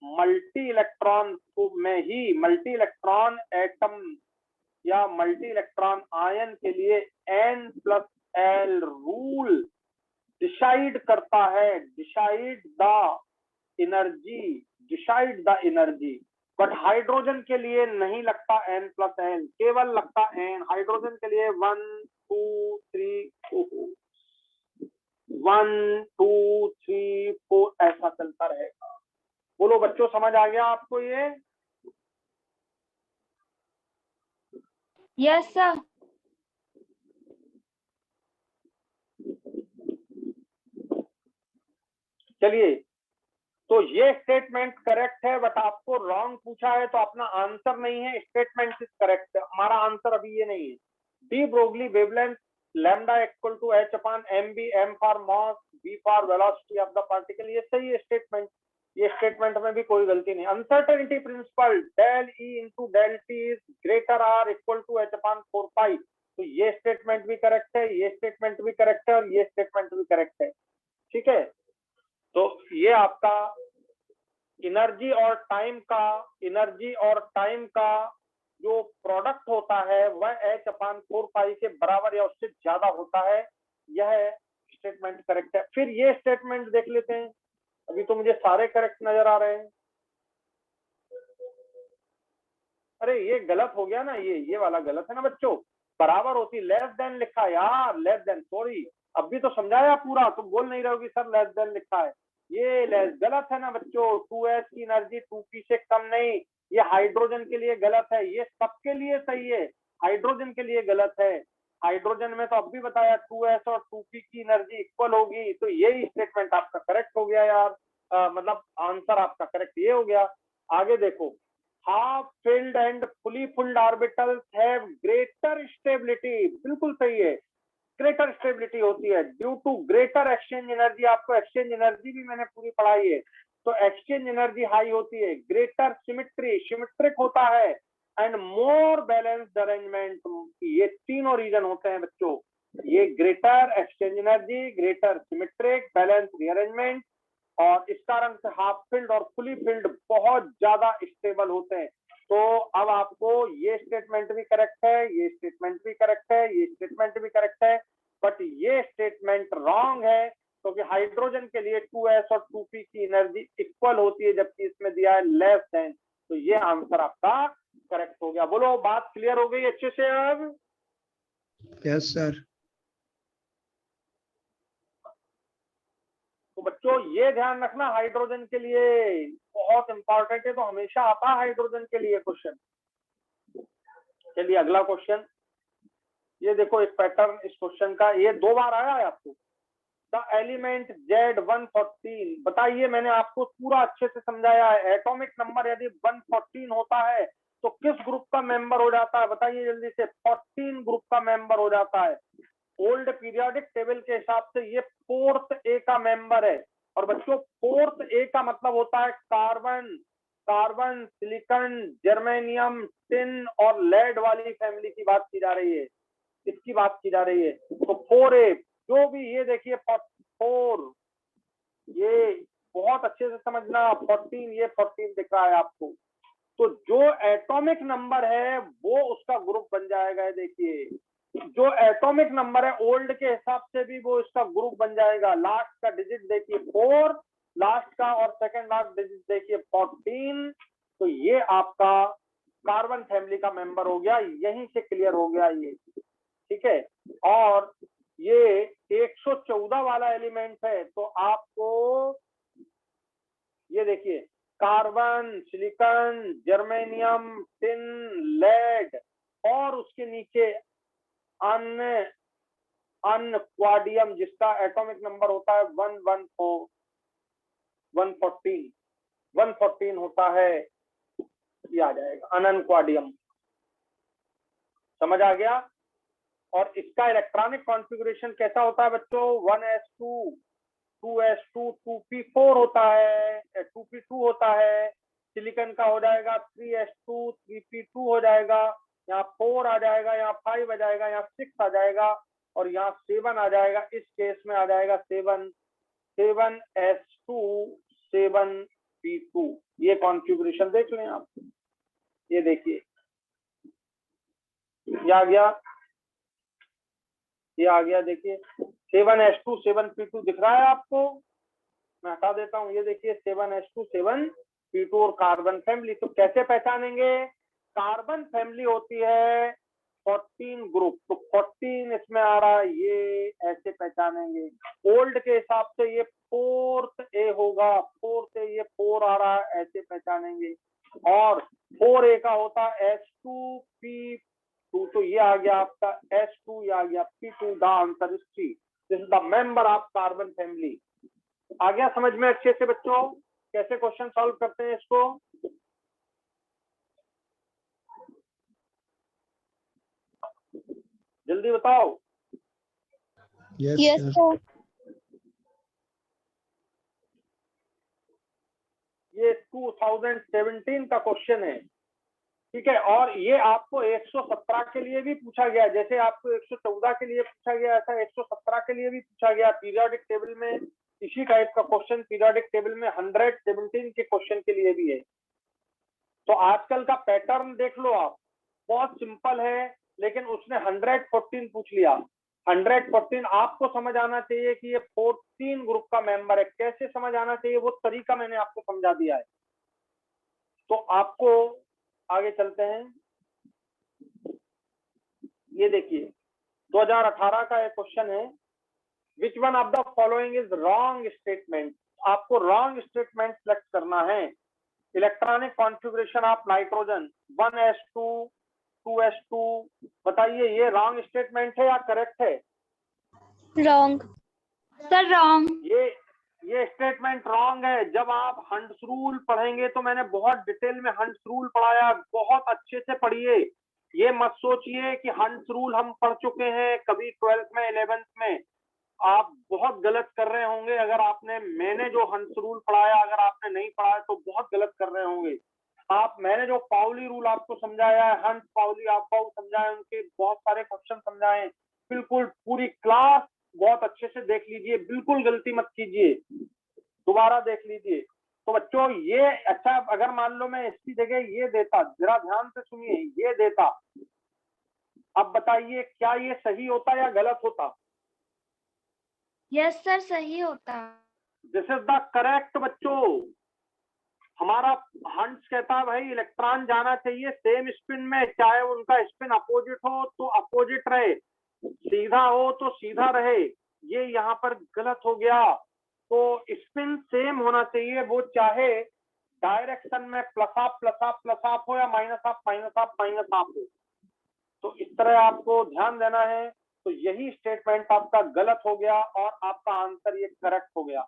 मल्टी इलेक्ट्रॉन में ही, मल्टी इलेक्ट्रॉन एटम या मल्टी इलेक्ट्रॉन आयन के लिए n+l रूल डिसाइड करता है, decide the energy. But hydrogen के लिए नहीं लगता n+l, केवल लगता n। हाइड्रोजन के लिए 1 2 3 1 2 3 4 ऐसा चलता रहेगा। बोलो बच्चों, समझ आ गया आपको ये? Yes, sir. चलिए, तो ये स्टेटमेंट करेक्ट है, बट आपको रॉन्ग पूछा है तो अपना आंसर नहीं है, स्टेटमेंट इज करेक्ट है। हमारा आंसर अभी ये नहीं है। De Broglie wavelength lambda equal to h upon mb, m for mass, v for velocity of the particle, ये सही है स्टेटमेंट। ये स्टेटमेंट में भी कोई गलती नहीं। Uncertainty principle del E into del t is greater or equal to h upon 4 pi, तो ये स्टेटमेंट भी करेक्ट है, ये स्टेटमेंट भी करेक्ट है, और ये स्टेटमेंट भी करेक्ट है। ठीक है, तो ये आपका एनर्जी और टाइम का जो प्रोडक्ट होता है वह h अपॉन 4 पाई के बराबर या उससे ज्यादा होता है। यह स्टेटमेंट करेक्ट है। फिर ये स्टेटमेंट देख लेते हैं। अभी तो मुझे सारे करेक्ट नजर आ रहे हैं। अरे ये गलत हो गया ना, ये वाला गलत है ना बच्चों। बराबर होती, लेस देन लिखा यार, लेस देन, सॉरी। अब भी तो समझाया पूरा, तुम बोल नहीं रहे हो कि सर लेस देन लिखा है। ये लेस गलत है ना बच्चों। 2s की एनर्जी 2p से कम नहीं, ये हाइड्रोजन के लिए गलत है, ये सबके लिए सही है, हाइड्रोजन के लिए गलत है। हाइड्रोजन में तो अब भी बताया 2s और 2p की एनर्जी इक्वल होगी, तो यही स्टेटमेंट आपका करेक्ट हो गया यार। मतलब आंसर आपका करेक्ट ये हो गया। आगे देखो, half filled and fully filled orbitals have greater stability, बिल्कुल सही है, ग्रेटर स्टेबिलिटी होती है due to greater exchange energy. आपको एक्सचेंज एनर्जी भी मैंने पूरी पढ़ाई है, तो एक्सचेंज एनर्जी हाई होती है, ग्रेटर सिमेट्री, सिमेट्रिक होता है, एंड मोर बैलेंस्ड अरेंजमेंट। ये तीनों रीजन होते हैं बच्चों, ये greater exchange energy, greater symmetric, balance rearrangement, और इस कारण से हाफ फील्ड और फुली फील्ड बहुत ज्यादा स्टेबल होते हैं। तो अब आपको ये स्टेटमेंट भी करेक्ट है, ये स्टेटमेंट भी करेक्ट है, ये स्टेटमेंट भी करेक्ट है, बट ये स्टेटमेंट रॉन्ग है, क्योंकि हाइड्रोजन के लिए 2s और 2p की एनर्जी इक्वल होती है, जबकि इसमें दिया है लेस देन। तो ये आंसर आपका करेक्ट हो गया। बोलो, बात क्लियर हो गई अच्छे से अब? Yes sir. तो बच्चों ये ध्यान रखना, हाइड्रोजन के लिए बहुत इंपॉर्टेंट है, तो हमेशा आता है हाइड्रोजन के लिए क्वेश्चन। चलिए अगला क्वेश्चन, ये देखो एक पैटर्न इस क्वेश्चन का, ये 2 बार आया है आपको। द एलिमेंट Z114, बताइए, मैंने आपको पूरा अच्छे से समझाया है। एटॉमिक नंबर यदि 114 होता है तो किस ग्रुप का मेंबर हो जाता है? बताइए जल्दी से। 14 ग्रुप का मेंबर हो जाता है। ओल्ड पीरियोडिक टेबल के हिसाब से ये 4th ए का मेंबर है। और बच्चों 4th ए का मतलब होता है कार्बन, सिलिकॉन, जर्मेनियम, टिन और लेड वाली फैमिली की बात की जा रही है, इसकी बात की जा रही है। तो 4A जो भी, ये देखिए 4, ये बहुत अच्छे से समझना, 14, ये 14 दिख रहा है आपको। तो जो एटॉमिक नंबर है वो उसका ग्रुप बन जाएगा। देखिए जो एटॉमिक नंबर है ओल्ड के हिसाब से भी वो इसका ग्रुप बन जाएगा। लास्ट का डिजिट देखिए 4, लास्ट का, और सेकंड लास्ट डिजिट देखिए 14। तो ये आपका कार्बन फैमिली का मेंबर हो गया, यहीं से क्लियर हो गया ये। ठीक है, और ये 114 वाला एलिमेंट है, तो आपको ये देखिए carbon, silicon, germanium, tin, lead और उसके नीचे अन्य क्वाडियम जिसका एटॉमिक नंबर होता है 114 होता है, ये आ जाएगा अनन क्वाडियम। समझ आ गया? और इसका इलेक्ट्रॉनिक कॉन्फ़िगरेशन कैसा होता है बच्चों? 1s2 2s2 2p4 होता है, 2p2 होता है। सिलिकॉन का हो जाएगा 3s2 3p2 हो जाएगा, यहाँ 4 आ जाएगा, यहाँ 5 आ जाएगा, यहाँ 6 आ जाएगा और यहाँ 7 आ जाएगा। इस केस में आ जाएगा 7s2 7p2। ये कॉन्फ़िगरेशन देख लें आप, ये देखिए ये आ गया, ये आ गया, देखिए 7s2 7p2 दिख रहा है आपको? मैं हटा देता हूँ, ये देखिए 7s2 7p2 और कार्बन फैमिली। तो कैसे पहचानेंगे? कार्बन फैमिली होती है 14 ग्रुप, तो 14 इसमें आ रहा है, ये ऐसे पहचानेंगे। ओल्ड के हिसाब से ये 4th ए होगा, 4th ए, ये 4 आ रहा है, ऐसे पहचानेंगे। और 4a का होता है S2p2, तो ये आ गया आपका S2, ये आ गया P2। The answer is 3। This is the member of carbon family. आ गया समझ में अच्छे से बच्चों? कैसे क्वेश्चन सॉल्व करते हैं इसको? जल्दी बताओ। Yes, Yes, sir. sir. ये 2017 का क्वेश्चन है, ठीक है। और ये आपको 117 के लिए भी पूछा गया, जैसे आपको 114 के लिए पूछा गया, ऐसा 117 के लिए भी पूछा गया। पीरियोडिक टेबल में इसी टाइप का क्वेश्चन पीरियोडिक टेबल में 117 के क्वेश्चन के लिए भी है। तो आजकल का पैटर्न देख लो आप, बहुत सिंपल है, लेकिन उसने 114 पूछ लिया। 114 आपको समझ आना चाहिए कि ये 14 ग्रुप का मेंबर है। कैसे समझ आना चाहिए वो तरीका मैंने आपको समझा दिया है। तो आपको आगे चलते हैं, ये देखिए 2018 का एक क्वेश्चन है, विच one of the following is wrong statement. आपको रॉन्ग स्टेटमेंट सेलेक्ट करना है। Electronic configuration of nitrogen 1s2 2s2, बताइए ये रॉन्ग स्टेटमेंट है या करेक्ट है? Wrong. Sir, wrong. ये स्टेटमेंट रॉन्ग है। जब आप हंट्स रूल पढ़ेंगे, तो मैंने बहुत डिटेल में हंट्स रूल पढ़ाया, बहुत अच्छे से पढ़िए। ये मत सोचिए कि हंट्स रूल हम पढ़ चुके हैं कभी 12th में 11th में। आप बहुत गलत कर रहे होंगे अगर आपने, मैंने जो हंट्स रूल पढ़ाया अगर आपने नहीं पढ़ाया तो बहुत गलत कर रहे होंगे आप। मैंने जो पाउली रूल आपको समझाया है, हंट पाउली आपको समझाया, उनके बहुत सारे क्वेश्चन समझाए, बिल्कुल पूरी क्लास बहुत अच्छे से देख लीजिए, बिल्कुल गलती मत कीजिए, दोबारा देख लीजिए। तो बच्चों ये अच्छा, अगर मान लो मैं इसकी जगह ये देता, जरा ध्यान से सुनिए, ये देता, अब बताइए क्या ये सही होता या गलत होता? Yes, sir, सही होता। दिस इज द करेक्ट बच्चों। हमारा हंट्स कहता है भाई इलेक्ट्रॉन जाना चाहिए सेम स्पिन में, चाहे उनका स्पिन अपोजिट हो तो अपोजिट रहे, सीधा हो तो सीधा रहे। ये यहाँ पर गलत हो गया। तो स्पिन सेम होना चाहिए, वो चाहे डायरेक्शन में प्लस आप हो या माइनस आप हो। तो इस तरह आपको ध्यान देना है। तो यही स्टेटमेंट आपका गलत हो गया और आपका आंसर ये करेक्ट हो गया।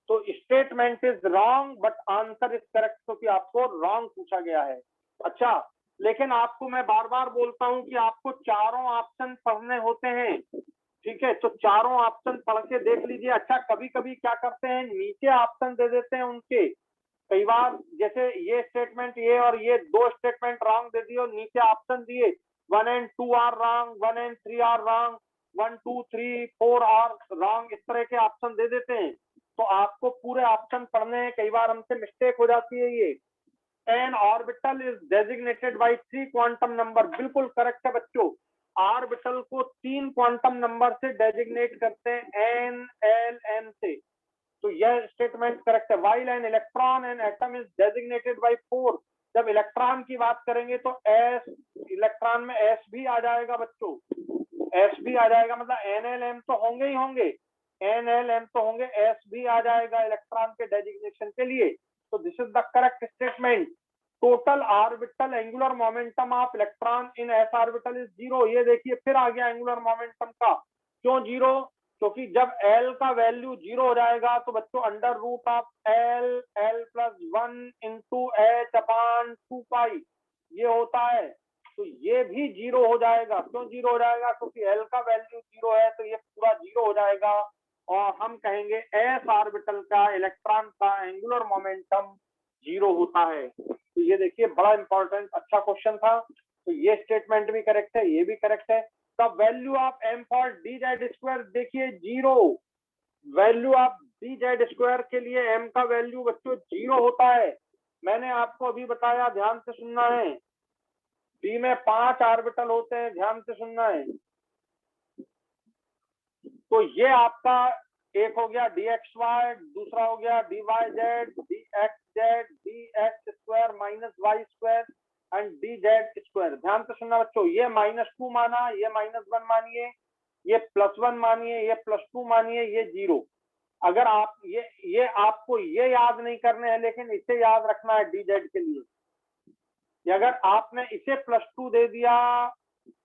तो statement is wrong but answer is correct, क्योंकि आपको रॉन्ग पूछा गया है। अच्छा, लेकिन आपको मैं बार बार बोलता हूं कि आपको चारों ऑप्शन पढ़ने होते हैं, ठीक है? तो चारों ऑप्शन पढ़ के देख लीजिए। अच्छा, कभी कभी क्या करते हैं, नीचे ऑप्शन दे देते हैं उनके, कई बार जैसे ये स्टेटमेंट, ये और ये दो स्टेटमेंट रॉन्ग दे दिए और नीचे ऑप्शन दिए 1 and 2 are wrong, 1 and 3 are wrong, 1 2 3 4 are wrong, इस तरह के ऑप्शन दे देते हैं। तो आपको पूरे ऑप्शन पढ़ने हैं, कई बार हमसे मिस्टेक हो जाती है। ये N orbital is designated by 3 quantum number, बिल्कुल करेक्ट है बच्चों। ऑर्बिटल को 3 क्वांटम नंबर से डेजिग्नेट करते हैं, एन एल एम से। तो यह स्टेटमेंट करेक्ट है। While an electron and atom is designated by 4, जब इलेक्ट्रॉन की बात करेंगे तो एस, इलेक्ट्रॉन में एस भी आ जाएगा बच्चों। एस भी आ जाएगा, मतलब NLM तो होंगे ही होंगे, NLM तो होंगे, एस भी आ जाएगा इलेक्ट्रॉन के डेजिग्नेशन के लिए। तो this is the correct statement. Total orbital angular momentum of electron in S orbital is 0। ये देखिए फिर आ गया एंगुलर मोमेंटम का। क्यों 0? क्योंकि जब L का वैल्यू 0 हो जाएगा तो बच्चों under root of L plus 1 into H/2π ये होता है। तो ये भी 0 हो जाएगा। क्यों 0 हो जाएगा? क्योंकि L का वैल्यू 0 है तो ये पूरा 0 हो जाएगा और हम कहेंगे एस ऑर्बिटल का इलेक्ट्रॉन का एंगुलर मोमेंटम 0 होता है। तो ये देखिए बड़ा इंपॉर्टेंट अच्छा क्वेश्चन था। तो ये स्टेटमेंट भी करेक्ट है, ये भी करेक्ट है। The value of m for dz² देखिए 0। वैल्यू ऑफ dz² के लिए m का वैल्यू बच्चों 0 होता है। मैंने आपको अभी बताया, ध्यान से सुनना है। डी में 5 ऑर्बिटल होते हैं, ध्यान से सुनना है। तो ये आपका एक हो गया dxy, दूसरा हो गया dyz, dxz, dx² minus y² and dz²। ध्यान से सुनना बच्चों, ये -2 माना, ये -1 मानिए, ये +1 मानिए, ये +2 मानिए, ये 0। अगर आप ये आपको ये याद नहीं करने हैं, लेकिन इसे याद रखना है dz के लिए। अगर आपने इसे +2 दे दिया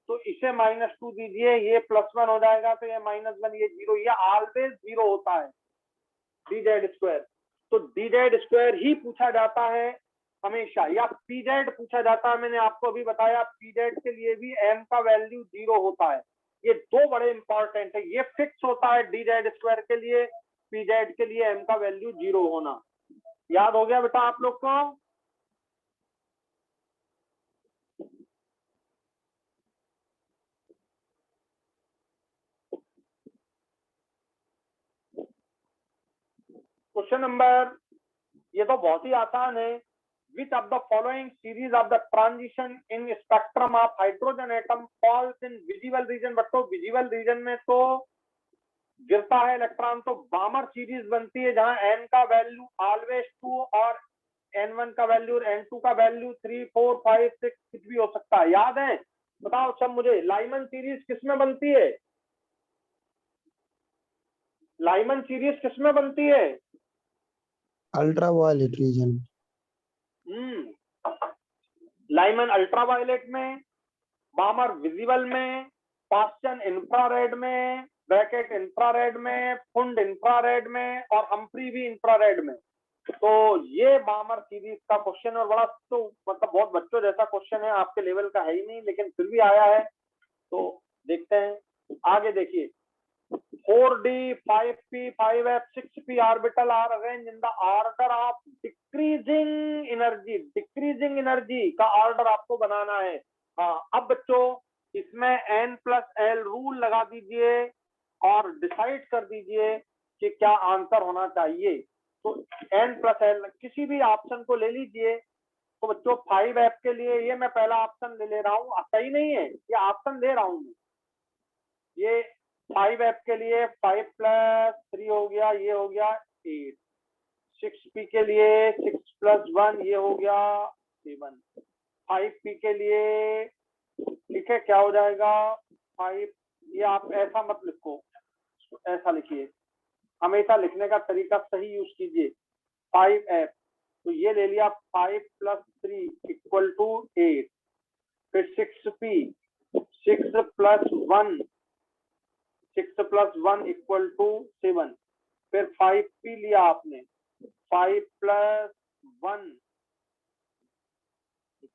तो इसे -2 दीजिए, ये +1 हो जाएगा, तो ये -1, ये 0, ये ऑलवेज 0 होता है dz²। तो dz² ही पूछा जाता है हमेशा, या pz पूछा जाता है। मैंने आपको अभी बताया pz के लिए भी m का वैल्यू 0 होता है। ये दो बड़े इंपॉर्टेंट है। ये फिक्स होता है dz² के लिए, pz के लिए m का वैल्यू 0 होना। याद हो गया बेटा आप लोग को? क्वेश्चन नंबर, ये तो बहुत ही आसान है। Which of the following series of the transition in spectrum of hydrogen atom falls in visible region? बच्चों विजिबल रीजन में तो गिरता है इलेक्ट्रॉन, तो बामर सीरीज बनती है जहां n का वैल्यू ऑलवेज 2 और n1 का वैल्यू और n2 का वैल्यू 3, 4, 5, 6 कुछ भी हो सकता है। याद है? बताओ सब मुझे, लाइमन सीरीज किसमें बनती है? लाइमन सीरीज किसमें बनती है? Ultraviolet reason. लाइमन अल्ट्रावायलेट में, बामर विजिबल में, पास्चन इंफ्रारेड में, ब्रैकेट इंफ्रारेड में, फुंड इंफ्रारेड में और हम्फ्री भी इंफ्रारेड में। तो ये बामर सीरीज का क्वेश्चन, और बड़ा तो मतलब बहुत बच्चों जैसा क्वेश्चन है, आपके लेवल का है ही नहीं, लेकिन फिर भी आया है। तो देखते हैं आगे। देखिए 4d, 5p, 5f, 6p orbital are arrange in the order of decreasing energy. Decreasing energy का ऑर्डर आपको बनाना है। हाँ, अब बच्चों इसमें n+l रूल लगा दीजिए और डिसाइड कर दीजिए कि क्या आंसर होना चाहिए। तो n+l किसी भी ऑप्शन को ले लीजिए। तो बच्चों 5f के लिए ये मैं पहला ऑप्शन ले रहा हूँ, सही नहीं है, ये ऑप्शन दे रहा हूँ। ये 5f के लिए 5 + 3 हो गया, ये हो गया 8। 6p के लिए 6 + 1 ये हो गया 7। 5p के लिए ठीक है, क्या हो जाएगा 5। ये आप ऐसा मत लिखो, ऐसा लिखिए, हमेशा लिखने का तरीका सही यूज कीजिए। 5f, तो ये ले लिया 5 + 3 = 8। फिर 6p, 6 + 1, 6 + 1 = 7। फिर 5p लिया आपने, 5 + 1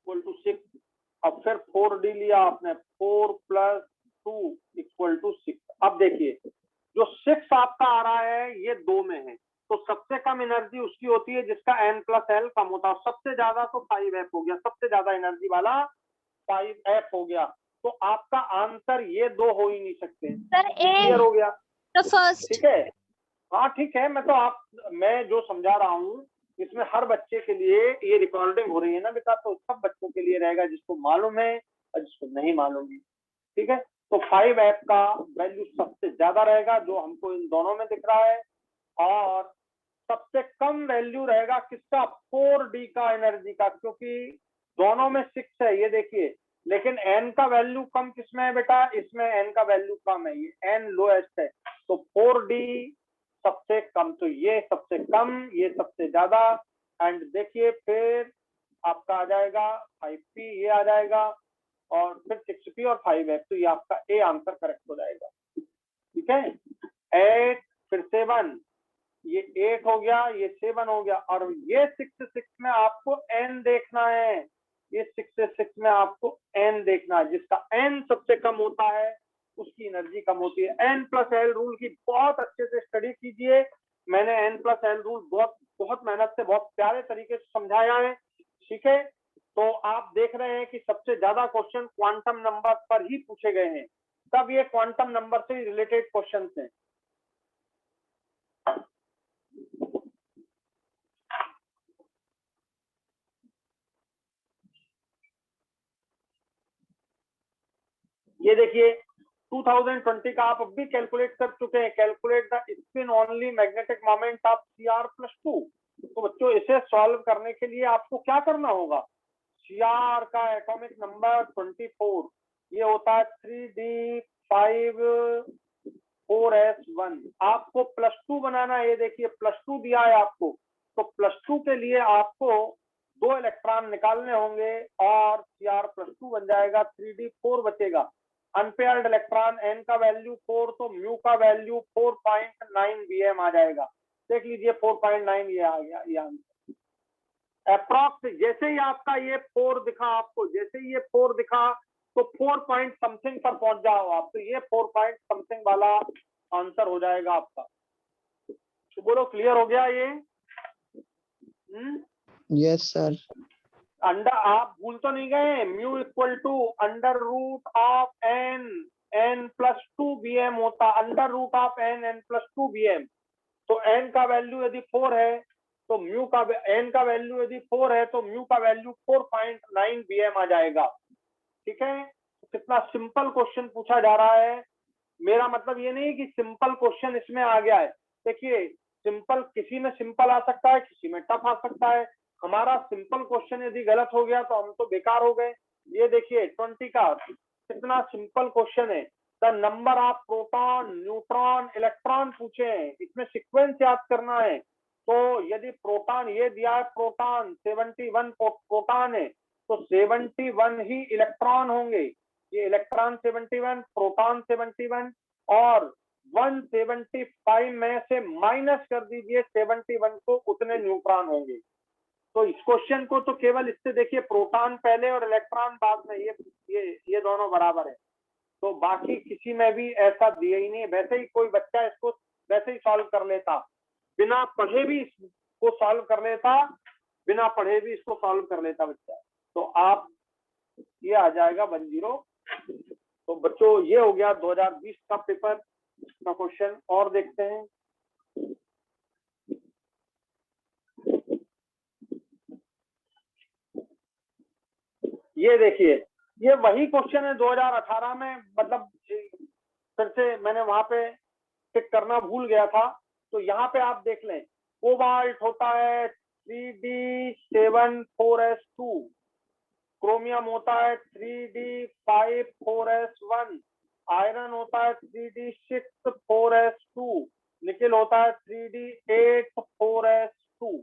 = 6। अब फिर 4d लिया आपने, 4 + 2 = 6। अब देखिए जो 6 आपका आ रहा है ये 2 में है, तो सबसे कम एनर्जी उसकी होती है जिसका n+l कम होता है। सबसे ज्यादा तो 5f हो गया, सबसे ज्यादा एनर्जी वाला 5f हो गया। तो आपका आंसर ये 2 हो ही नहीं सकते। सर क्लियर हो गया? The first. ठीक है, हाँ ठीक है। मैं जो समझा रहा हूँ इसमें हर बच्चे के लिए ये रिकॉर्डिंग हो रही है ना बेटा, तो सब बच्चों के लिए रहेगा जिसको मालूम है और जिसको नहीं मालूम है। ठीक है, तो 5f का वैल्यू सबसे ज्यादा रहेगा जो हमको इन दोनों में दिख रहा है, और सबसे कम वैल्यू रहेगा किसका? 4d का एनर्जी का, क्योंकि दोनों में 6 है। ये देखिए लेकिन n का वैल्यू कम किसमें है बेटा, इसमें n का वैल्यू कम है, ये n लोएस्ट है, तो 4d सबसे कम, तो ये सबसे कम, ये सबसे ज्यादा, एंड देखिए फिर आपका आ जाएगा 5p, ये आ जाएगा, और फिर 6p और 5f, तो ये आपका ए आंसर करेक्ट हो जाएगा। ठीक है, 8 फिर 7, ये 8 हो गया, ये 7 हो गया, और ये 6 6 में आपको n देखना है, ये 6 से 6 में आपको n देखना है, जिसका n सबसे कम होता है उसकी एनर्जी कम होती है। n प्लस एल रूल की बहुत अच्छे से स्टडी कीजिए, मैंने n प्लस एल रूल बहुत मेहनत से बहुत प्यारे तरीके से समझाया है। ठीक है, तो आप देख रहे हैं कि सबसे ज्यादा क्वेश्चन क्वांटम नंबर पर ही पूछे गए हैं, तब ये क्वांटम नंबर से रिलेटेड क्वेश्चन हैं। ये देखिए 2020 का आप अब भी कैलकुलेट कर चुके हैं, calculate the spin only magnetic moment of Cr+2। तो बच्चों इसे सॉल्व करने के लिए आपको क्या करना होगा, Cr का एटॉमिक नंबर 24, ये होता है 3d5 4s1, आपको +2 बनाना है, ये देखिए +2 दिया है आपको, तो +2 के लिए आपको 2 इलेक्ट्रॉन निकालने होंगे और Cr+2 बन जाएगा, 3d4 बचेगा, अनपेयर्ड इलेक्ट्रॉन n का वैल्यू 4, तो म्यू का वैल्यू 4.9 bm आ जाएगा, देख लीजिए 4.9 ये आ गया, ये आंसर अप्रॉक्स। जैसे ही आपका ये 4 दिखा आपको, जैसे ही ये 4 दिखा तो 4 पॉइंट समथिंग पर पहुंच जाओ आप, तो ये 4 पॉइंट समथिंग वाला आंसर हो जाएगा आपका। तो बोलो क्लियर हो गया ये? Yes sir. अंडर, आप भूल तो नहीं गए, mu equal to √n n+2 bm होता, √n n+2 bm, तो n का वैल्यू यदि 4 है तो म्यू का n का वैल्यू यदि 4 है तो म्यू का वैल्यू 4.9 bm आ जाएगा। ठीक है, कितना सिंपल क्वेश्चन पूछा जा रहा है, मेरा मतलब ये नहीं कि सिंपल क्वेश्चन इसमें आ गया है, देखिए सिंपल किसी में सिंपल आ सकता है, किसी में टफ आ सकता है, हमारा सिंपल क्वेश्चन यदि गलत हो गया तो हम तो बेकार हो गए। ये देखिए 20 का कितना सिंपल क्वेश्चन है, the number of proton neutron electron पूछे हैं, इसमें सीक्वेंस याद करना है, तो यदि प्रोटॉन ये दिया है, प्रोटॉन 71 प्रोटॉन है तो 71 ही इलेक्ट्रॉन होंगे, ये इलेक्ट्रॉन 71 प्रोटॉन 71, और 175 में से माइनस कर दीजिए 71 को, उतने न्यूट्रॉन होंगे। तो इस क्वेश्चन को तो केवल इससे देखिए प्रोटॉन पहले और इलेक्ट्रॉन बाद में, ये दोनों बराबर है, तो बाकी किसी में भी ऐसा दिया ही नहीं है। वैसे ही कोई बच्चा इसको वैसे ही सॉल्व कर लेता, बिना पढ़े भी इसको सॉल्व कर लेता, बिना पढ़े भी इसको सॉल्व कर लेता बच्चा। तो आप ये आ जाएगा 10। तो बच्चों ये हो गया 2020 का पेपर का क्वेश्चन, और देखते हैं। ये देखिए ये वही क्वेश्चन है 2018 में, मतलब फिर से मैंने वहां पे टिक करना भूल गया था, तो यहाँ पे आप देख लें, कोबाल्ट होता है 3d7 4s2, क्रोमियम होता है 3d5 4s1, आयरन होता है 3d6 4s2, निकेल होता है 3d8 4s2।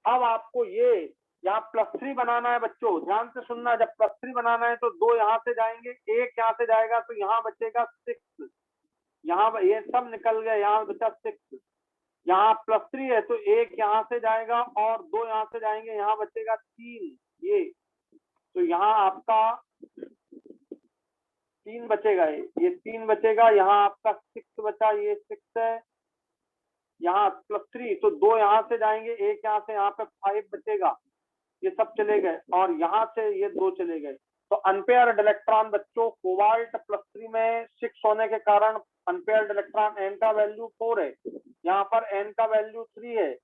अब आपको ये यहाँ +3 बनाना है बच्चों, ध्यान से सुनना, जब +3 बनाना है तो 2 यहाँ से जाएंगे, 1 यहाँ से जाएगा, तो यहाँ बचेगा 6, यहाँ ये सब निकल गया, यहाँ बचा 6, यहाँ +3 है तो 1 यहाँ से जाएगा और 2 यहाँ से जाएंगे, यहाँ बचेगा 3, ये तो यहाँ आपका 3 बचेगा, ये 3 बचेगा, यहाँ आपका 6 बचा, ये 6 है, यहाँ +3, तो 2 यहाँ से जाएंगे, 1 यहाँ से, यहाँ पे 5 बचेगा, ये सब चले गए, और यहाँ से ये 2 चले गए, तो अनपेयर्ड इलेक्ट्रॉन बच्चों कोबाल्ट +3 में 6 होने के कारण अनपेयर्ड इलेक्ट्रॉन n का वैल्यू 4 है, यहाँ पर n का वैल्यू 3 है,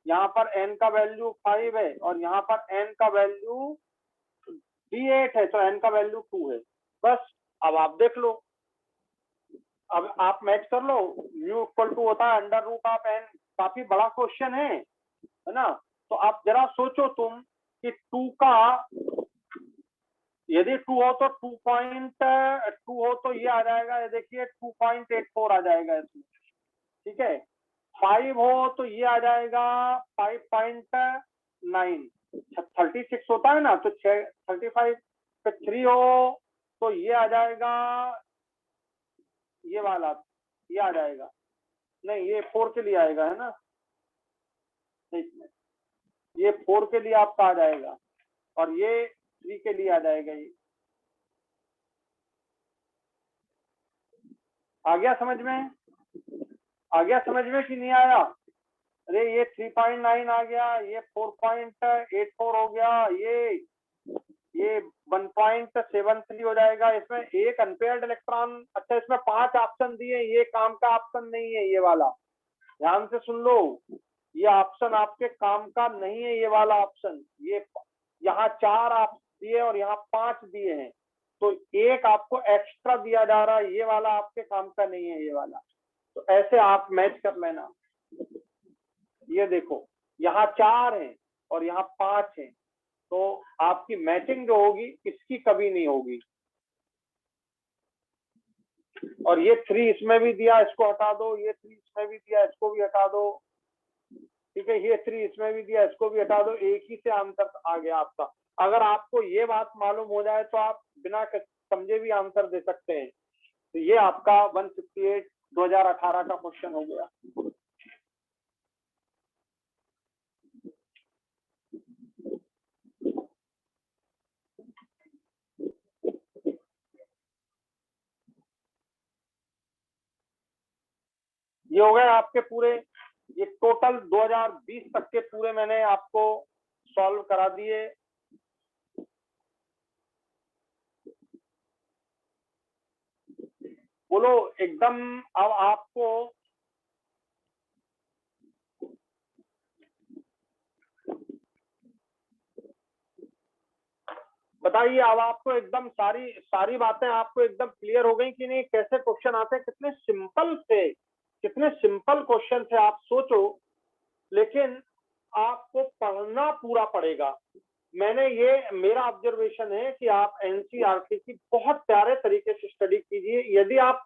यहाँ पर n का वैल्यू 5 है, और यहाँ पर n का वैल्यू D8 है, तो n का वैल्यू 2 है। बस अब आप देख लो, अब आप मैच कर लो, म्यू इक्वल टू होता है √n, काफी बड़ा क्वेश्चन है ना, तो आप जरा सोचो तुम कि 2 का यदि 2 हो तो 2.2 हो तो ये आ जाएगा, ये देखिए 2.84 आ जाएगा इसमें, ठीक है। 5 हो तो ये आ जाएगा 5.9, 36 होता है ना, तो 35 पे 3 हो तो ये आ जाएगा, ये वाला ये आ जाएगा, नहीं ये 4 के लिए आएगा, है ना, एक मिनट, ये 4 के लिए आपका आ जाएगा और ये 3 के लिए आ जाएगा। ये आ गया समझ में, आ गया समझ में कि नहीं आया? अरे ये 3.9 आ गया, ये 4.84 हो गया, ये 1.73 हो जाएगा। इसमें एक अनपेयर्ड इलेक्ट्रॉन, अच्छा इसमें 5 ऑप्शन दिए, ये काम का ऑप्शन नहीं है ये वाला, ध्यान से सुन लो, ये ऑप्शन आपके काम का नहीं है ये वाला ऑप्शन। ये यहाँ 4 आप दिए और यहाँ 5 दिए हैं, तो एक आपको एक्स्ट्रा दिया जा रहा है, ये वाला आपके काम का नहीं है ये वाला। तो ऐसे आप मैच कर लेना। ये देखो यहाँ 4 हैं और यहाँ 5 हैं, तो आपकी मैचिंग जो होगी इसकी कभी नहीं होगी। और ये 3 इसमें भी दिया, इसको हटा दो, ये 3 इसमें भी दिया, इसको भी हटा दो, ठीक है, ये 3 इसमें भी दिया, इसको भी हटा दो, एक ही से आंसर आ गया आपका। अगर आपको ये बात मालूम हो जाए तो आप बिना समझे भी आंसर दे सकते हैं। तो ये आपका 158 2018 का क्वेश्चन हो गया। ये हो गए आपके पूरे, ये टोटल 2020 तक के पूरे मैंने आपको सॉल्व करा दिए। बोलो एकदम। अब आपको बताइए, अब आपको एकदम सारी बातें आपको एकदम क्लियर हो गई कि नहीं? कैसे क्वेश्चन आते हैं, कितने सिंपल थे, कितने सिंपल क्वेश्चन थे। आप सोचो, लेकिन आपको पढ़ना पूरा पड़ेगा। मैंने ये मेरा ऑब्जर्वेशन है कि आप एनसीईआरटी की बहुत प्यारे तरीके से स्टडी कीजिए। यदि आप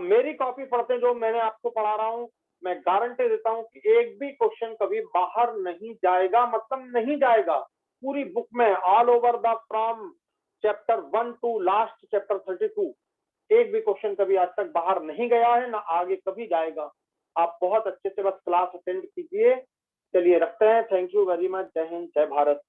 मेरी कॉपी पढ़ते हैं जो मैंने आपको पढ़ा रहा हूँ, मैं गारंटी देता हूँ कि एक भी क्वेश्चन कभी बाहर नहीं जाएगा, मतलब नहीं जाएगा। पूरी बुक में all over the from chapter 1 to last chapter 32 एक भी क्वेश्चन कभी आज तक बाहर नहीं गया है, ना आगे कभी जाएगा। आप बहुत अच्छे से बस क्लास अटेंड कीजिए। चलिए रखते हैं। Thank you very much. जय हिंद, जय भारत।